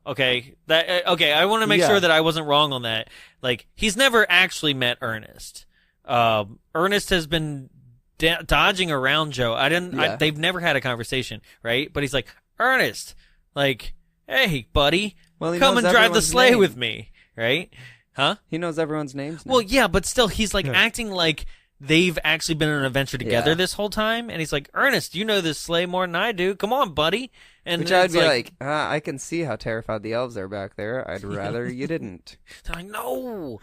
Okay, I want to make Yeah. sure that I wasn't wrong on that. Like, he's never actually met Ernest. Ernest has been dodging around Joe. Yeah. They've never had a conversation, right? But he's like, Ernest, like, hey, buddy, Well, he come knows and drive the everyone's sleigh name. with me, right? Huh? He knows everyone's names now. Well, yeah, but still, he's like acting like they've actually been on an adventure together Yeah. this whole time. And he's like, Ernest, you know this sleigh more than I do. Come on, buddy. And Which I'd it's be like, I can see how terrified the elves are back there. I'd rather you didn't. they're like, no.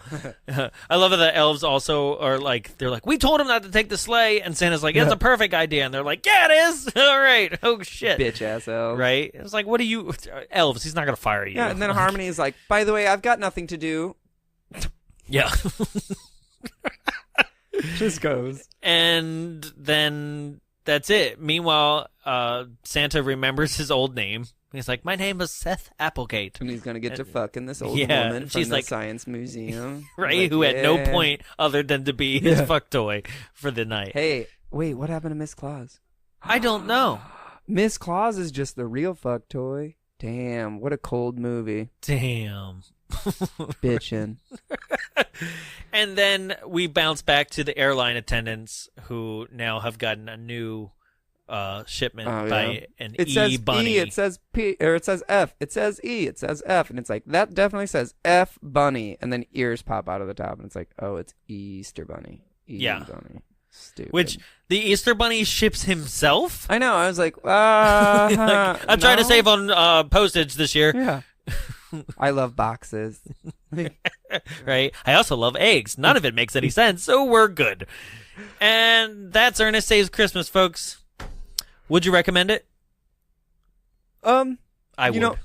I love how the elves also are like, they're like, we told him not to take the sleigh. And Santa's like, it's a perfect idea. And they're like, yeah, it is. All right. Oh, shit. Bitch ass elves. Right? It's like, what do you, elves, he's not going to fire you. Yeah, and then Harmony is like, by the way, I've got nothing to do. Yeah. Just goes. And then that's it. Meanwhile, Santa remembers his old name. He's like, my name is Seth Applegate. And he's going to get to fucking this old Yeah, woman and from she's the like- Science Museum. Right? Like, Who had no yeah. point other than to be his fuck toy for the night. Hey, wait, what happened to Miss Claus? I don't know. Miss Claus is just the real fuck toy. Damn, what a cold movie. Damn. Bitchin'. And then we bounce back to the airline attendants who now have gotten a new shipment Oh, by yeah. an It says E-bunny. E, it says P, or it says F. It says E, it says F. And it's like, that definitely says F bunny. And then ears pop out of the top. And it's like, oh, it's Easter bunny. Yeah. Bunny. Stupid. Which the Easter Bunny ships himself. I know. I was like, Like, I'm trying to no? save on postage this year. Yeah. I love boxes. Right? I also love eggs. None of it makes any sense, so we're good. And that's Ernest Saves Christmas, folks. Would you recommend it? I would. You know,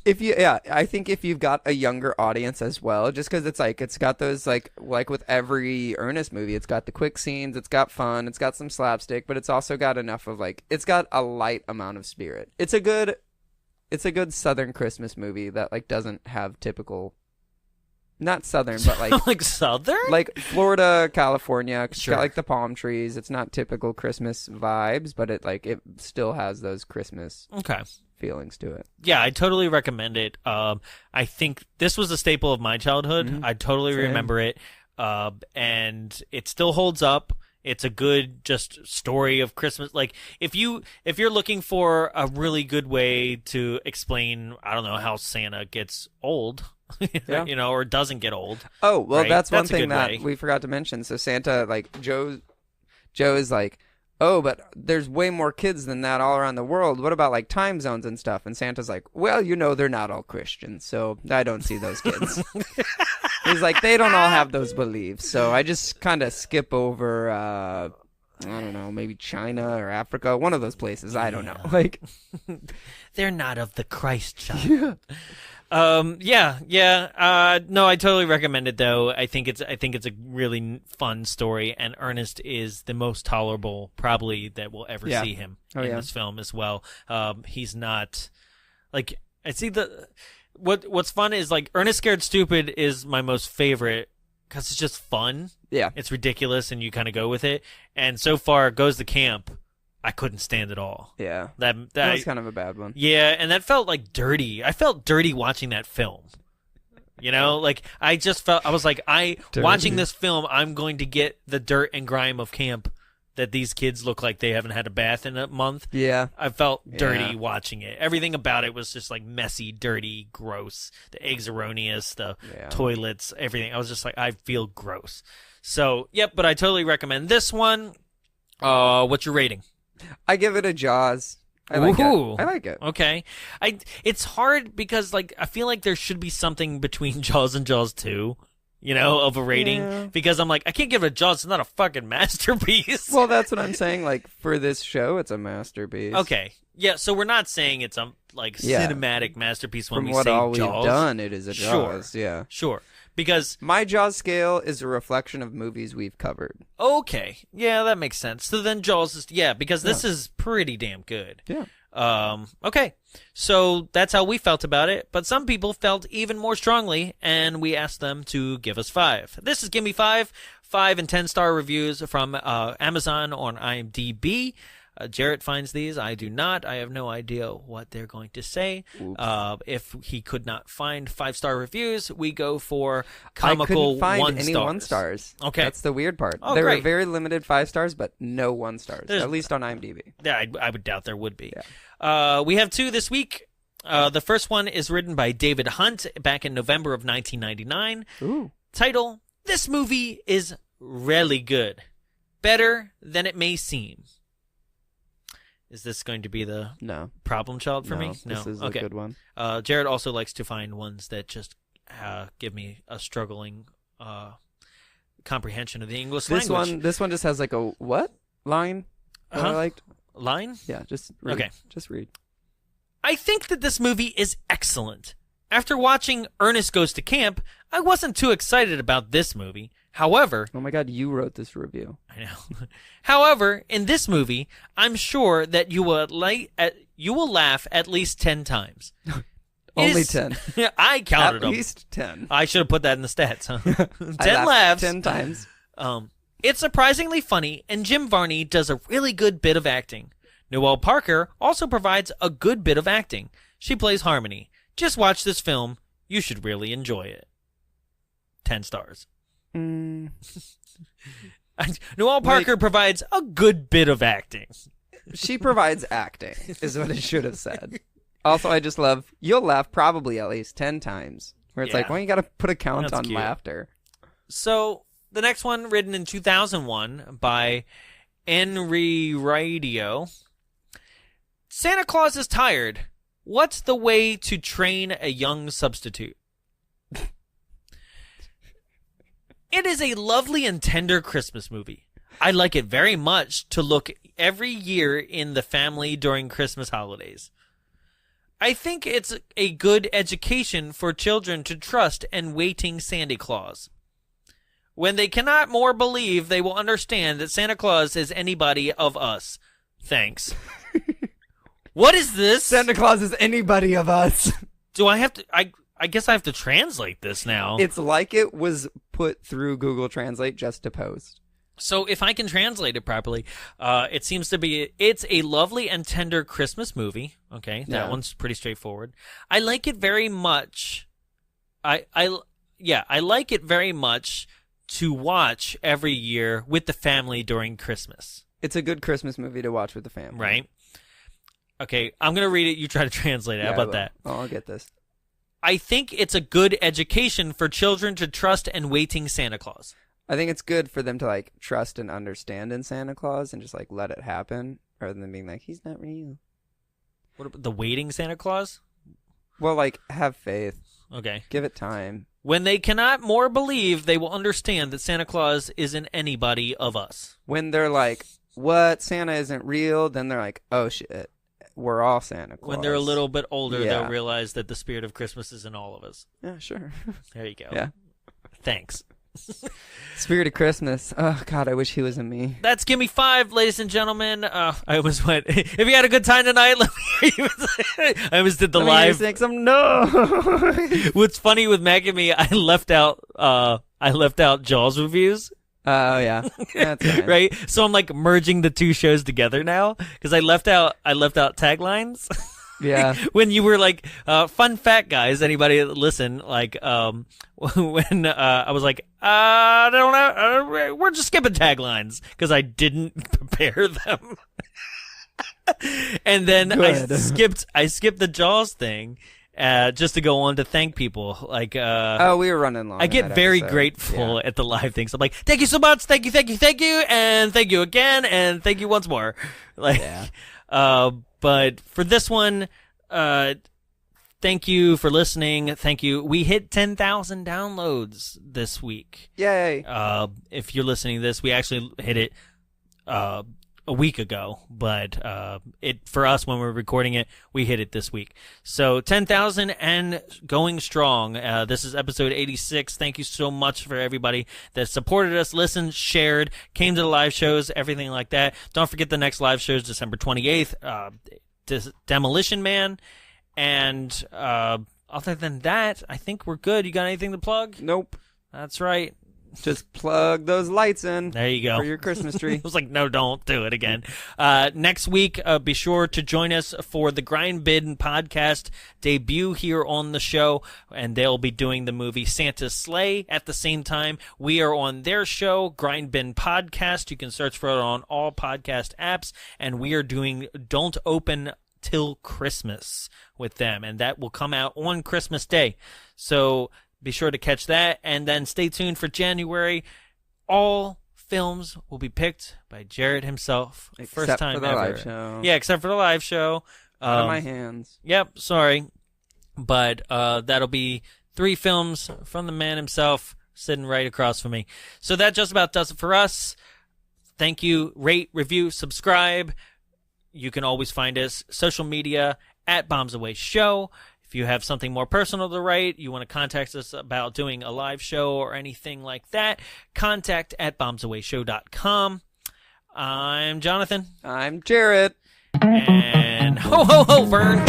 I think if you've got a younger audience as well, just because it's got those like with every Ernest movie, it's got the quick scenes, it's got fun, it's got some slapstick, but it's also got enough of it's got a light amount of spirit. It's a good Southern Christmas movie that doesn't have typical, not Southern, but like Southern? like Florida, California. 'Cause Sure. It's got the palm trees. It's not typical Christmas vibes, but it still has those Christmas Okay. feelings to it. Yeah, I totally recommend it. I think this was a staple of my childhood. I totally Same. remember it. And it still holds up. It's a good just story of Christmas. Like if you're looking for a really good way to explain, I don't know, how Santa gets old, Yeah. or doesn't get old. Oh, well, Right? that's one That's a thing good that way. we forgot to mention. So Santa, Joe is like, oh, but there's way more kids than that all around the world. What about time zones and stuff? And Santa's like, well, they're not all Christians, so I don't see those kids. He's like, they don't all have those beliefs, so I just kind of skip over, I don't know, maybe China or Africa, one of those places. I don't know. They're not of the Christ child. No, I totally recommend it though. I think it's a really fun story, and Ernest is the most tolerable probably that we'll ever Yeah. see him Oh, in yeah. this film as well. He's not I see what's fun is Ernest Scared Stupid is my most favorite because it's just fun. Yeah. It's ridiculous and you kind of go with it. And so far, Goes to Camp, I couldn't stand it all. Yeah. That was kind of a bad one. Yeah, and that felt dirty. I felt dirty watching that film. I just felt, I was like, watching this film, I'm going to get the dirt and grime of camp that these kids look like they haven't had a bath in a month. Yeah. I felt dirty watching it. Everything about it was just like messy, dirty, gross. The eggs erroneous, the toilets, everything. I was just like, I feel gross. So, yep, but I totally recommend this one. What's your rating? I give it a Jaws. I like it. I like it. Okay. It's hard because like I feel like there should be something between Jaws and Jaws 2. Of a rating, because I'm like, I can't give it a Jaws. It's not a fucking masterpiece. Well, that's what I'm saying. Like, for this show, it's a masterpiece. Okay. Yeah, so we're not saying it's a, cinematic masterpiece when From we what say all Jaws. we've done, it is a Jaws. Yeah. Sure. Because my Jaws scale is a reflection of movies we've covered. Okay. Yeah, that makes sense. So then Jaws is, because this is pretty damn good. Yeah. Okay. So that's how we felt about it, but some people felt even more strongly, and we asked them to give us 5. This is Gimme 5, 5 and 10-star reviews from Amazon on IMDb. Jarrett finds these. I do not. I have no idea what they're going to say. If he could not find 5-star reviews, we go for comical 1 stars. I couldn't find any 1 stars. Okay. That's the weird part. Oh, there great. are very limited 5 stars, but no 1 stars, at least on IMDb. Yeah, I would doubt there would be. Yeah. We have 2 this week. The first one is written by David Hunt back in November of 1999. Ooh. Title, This Movie is Really Good. Better Than It May Seem. Is this going to be the problem child for me? No, this is a good one. Jared also likes to find ones that just give me a struggling comprehension of the English language. This one just has like a what line that I liked. Line? Yeah, just read. Okay. Just read. I think that this movie is excellent. After watching Ernest Goes to Camp, I wasn't too excited about this movie. However... Oh my god, you wrote this review. I know. However, in this movie, I'm sure that you will laugh at least 10 times. Only 10. I counted them. At least 10. I should have put that in the stats, huh? 10 laughs. 10 times. It's surprisingly funny, and Jim Varney does a really good bit of acting. Noelle Parker also provides a good bit of acting. She plays Harmony. Just watch this film. You should really enjoy it. 10 stars. Noelle Parker provides a good bit of acting. She provides acting, is what it should have said. Also, I just love, you'll laugh probably at least 10 times. Where it's like, well, you got to put a count on cute. laughter. So, the next one, written in 2001 by Henry Radio. Santa Claus is tired. What's the way to train a young substitute? It is a lovely and tender Christmas movie. I like it very much to look every year in the family during Christmas holidays. I think it's a good education for children to trust and waiting Santa Claus. When they cannot more believe, they will understand that Santa Claus is anybody of us. Thanks. What is this? Santa Claus is anybody of us. Do I have to... I guess I have to translate this now. It's like it was put through Google Translate just to post. So if I can translate it properly, it seems to be, it's a lovely and tender Christmas movie. Okay, that one's pretty straightforward. I like it very much. I like it very much to watch every year with the family during Christmas. It's a good Christmas movie to watch with the family. Right. Okay, I'm going to read it. You try to translate it. How about that? Oh, I'll get this. I think it's a good education for children to trust and waiting Santa Claus. I think it's good for them to like trust and understand in Santa Claus and just like let it happen rather than being like, he's not real. What about the waiting Santa Claus? Well, like, have faith. Okay. Give it time. When they cannot more believe, they will understand that Santa Claus isn't anybody of us. When they're like, what? Santa isn't real? Then they're like, oh shit. We're all Santa Claus. When they're a little bit older, they'll realize that the spirit of Christmas is in all of us. Yeah, sure. There you go. Yeah. Thanks. Spirit of Christmas. Oh, God, I wish he was in me. That's Gimme 5, ladies and gentlemen. I almost went, if you had a good time tonight, let me hear you. I almost did the live. Make some noise. What's funny with Mac and me, I left out Jaws reviews. Oh, yeah. That's nice. Right? So I'm like merging the two shows together now because I left out taglines. Yeah. When you were like, fun fact, guys, anybody that listen, like, when I was like, I don't know, we're just skipping taglines because I didn't prepare them. And then I skipped the Jaws thing. Just to go on to thank people, like we were running long. I get very grateful at the live things. I'm like, thank you so much, thank you, and thank you again, and thank you once more. Like, but for this one, thank you for listening. Thank you. We hit 10,000 downloads this week. Yay! If you're listening to this, we actually hit it a week ago, but for us when we're recording it, we hit it this week. So 10,000 and going strong. This is episode 86. Thank you so much for everybody that supported us, listened, shared, came to the live shows, everything like that. Don't forget the next live show is December 28th. Demolition Man. And other than that, I think we're good. You got anything to plug? Nope. That's right. Just plug those lights in. There you go. For your Christmas tree. I was like, no, don't do it again. Next week, be sure to join us for the Grind Bin podcast debut here on the show, and they'll be doing the movie Santa's Sleigh at the same time. We are on their show, Grind Bin Podcast. You can search for it on all podcast apps, and we are doing Don't Open Till Christmas with them, and that will come out on Christmas Day. So be sure to catch that, and then stay tuned for January. All films will be picked by Jared himself. First time for the ever. live show. Yeah, except for the live show. Out of my hands. Yep, sorry. But that'll be 3 films from the man himself sitting right across from me. So that just about does it for us. Thank you. Rate, review, subscribe. You can always find us social media at Bombs Away Show. If you have something more personal to write, you want to contact us about doing a live show or anything like that, contact at bombsawayshow.com. I'm Jonathan. I'm Jarrett. And ho, ho, ho, Verne.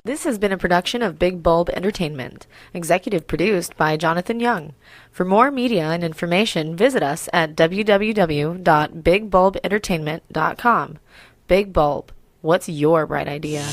This has been a production of Big Bulb Entertainment, executive produced by Jonathan Young. For more media and information, visit us at www.bigbulbentertainment.com. Big Bulb, what's your bright idea?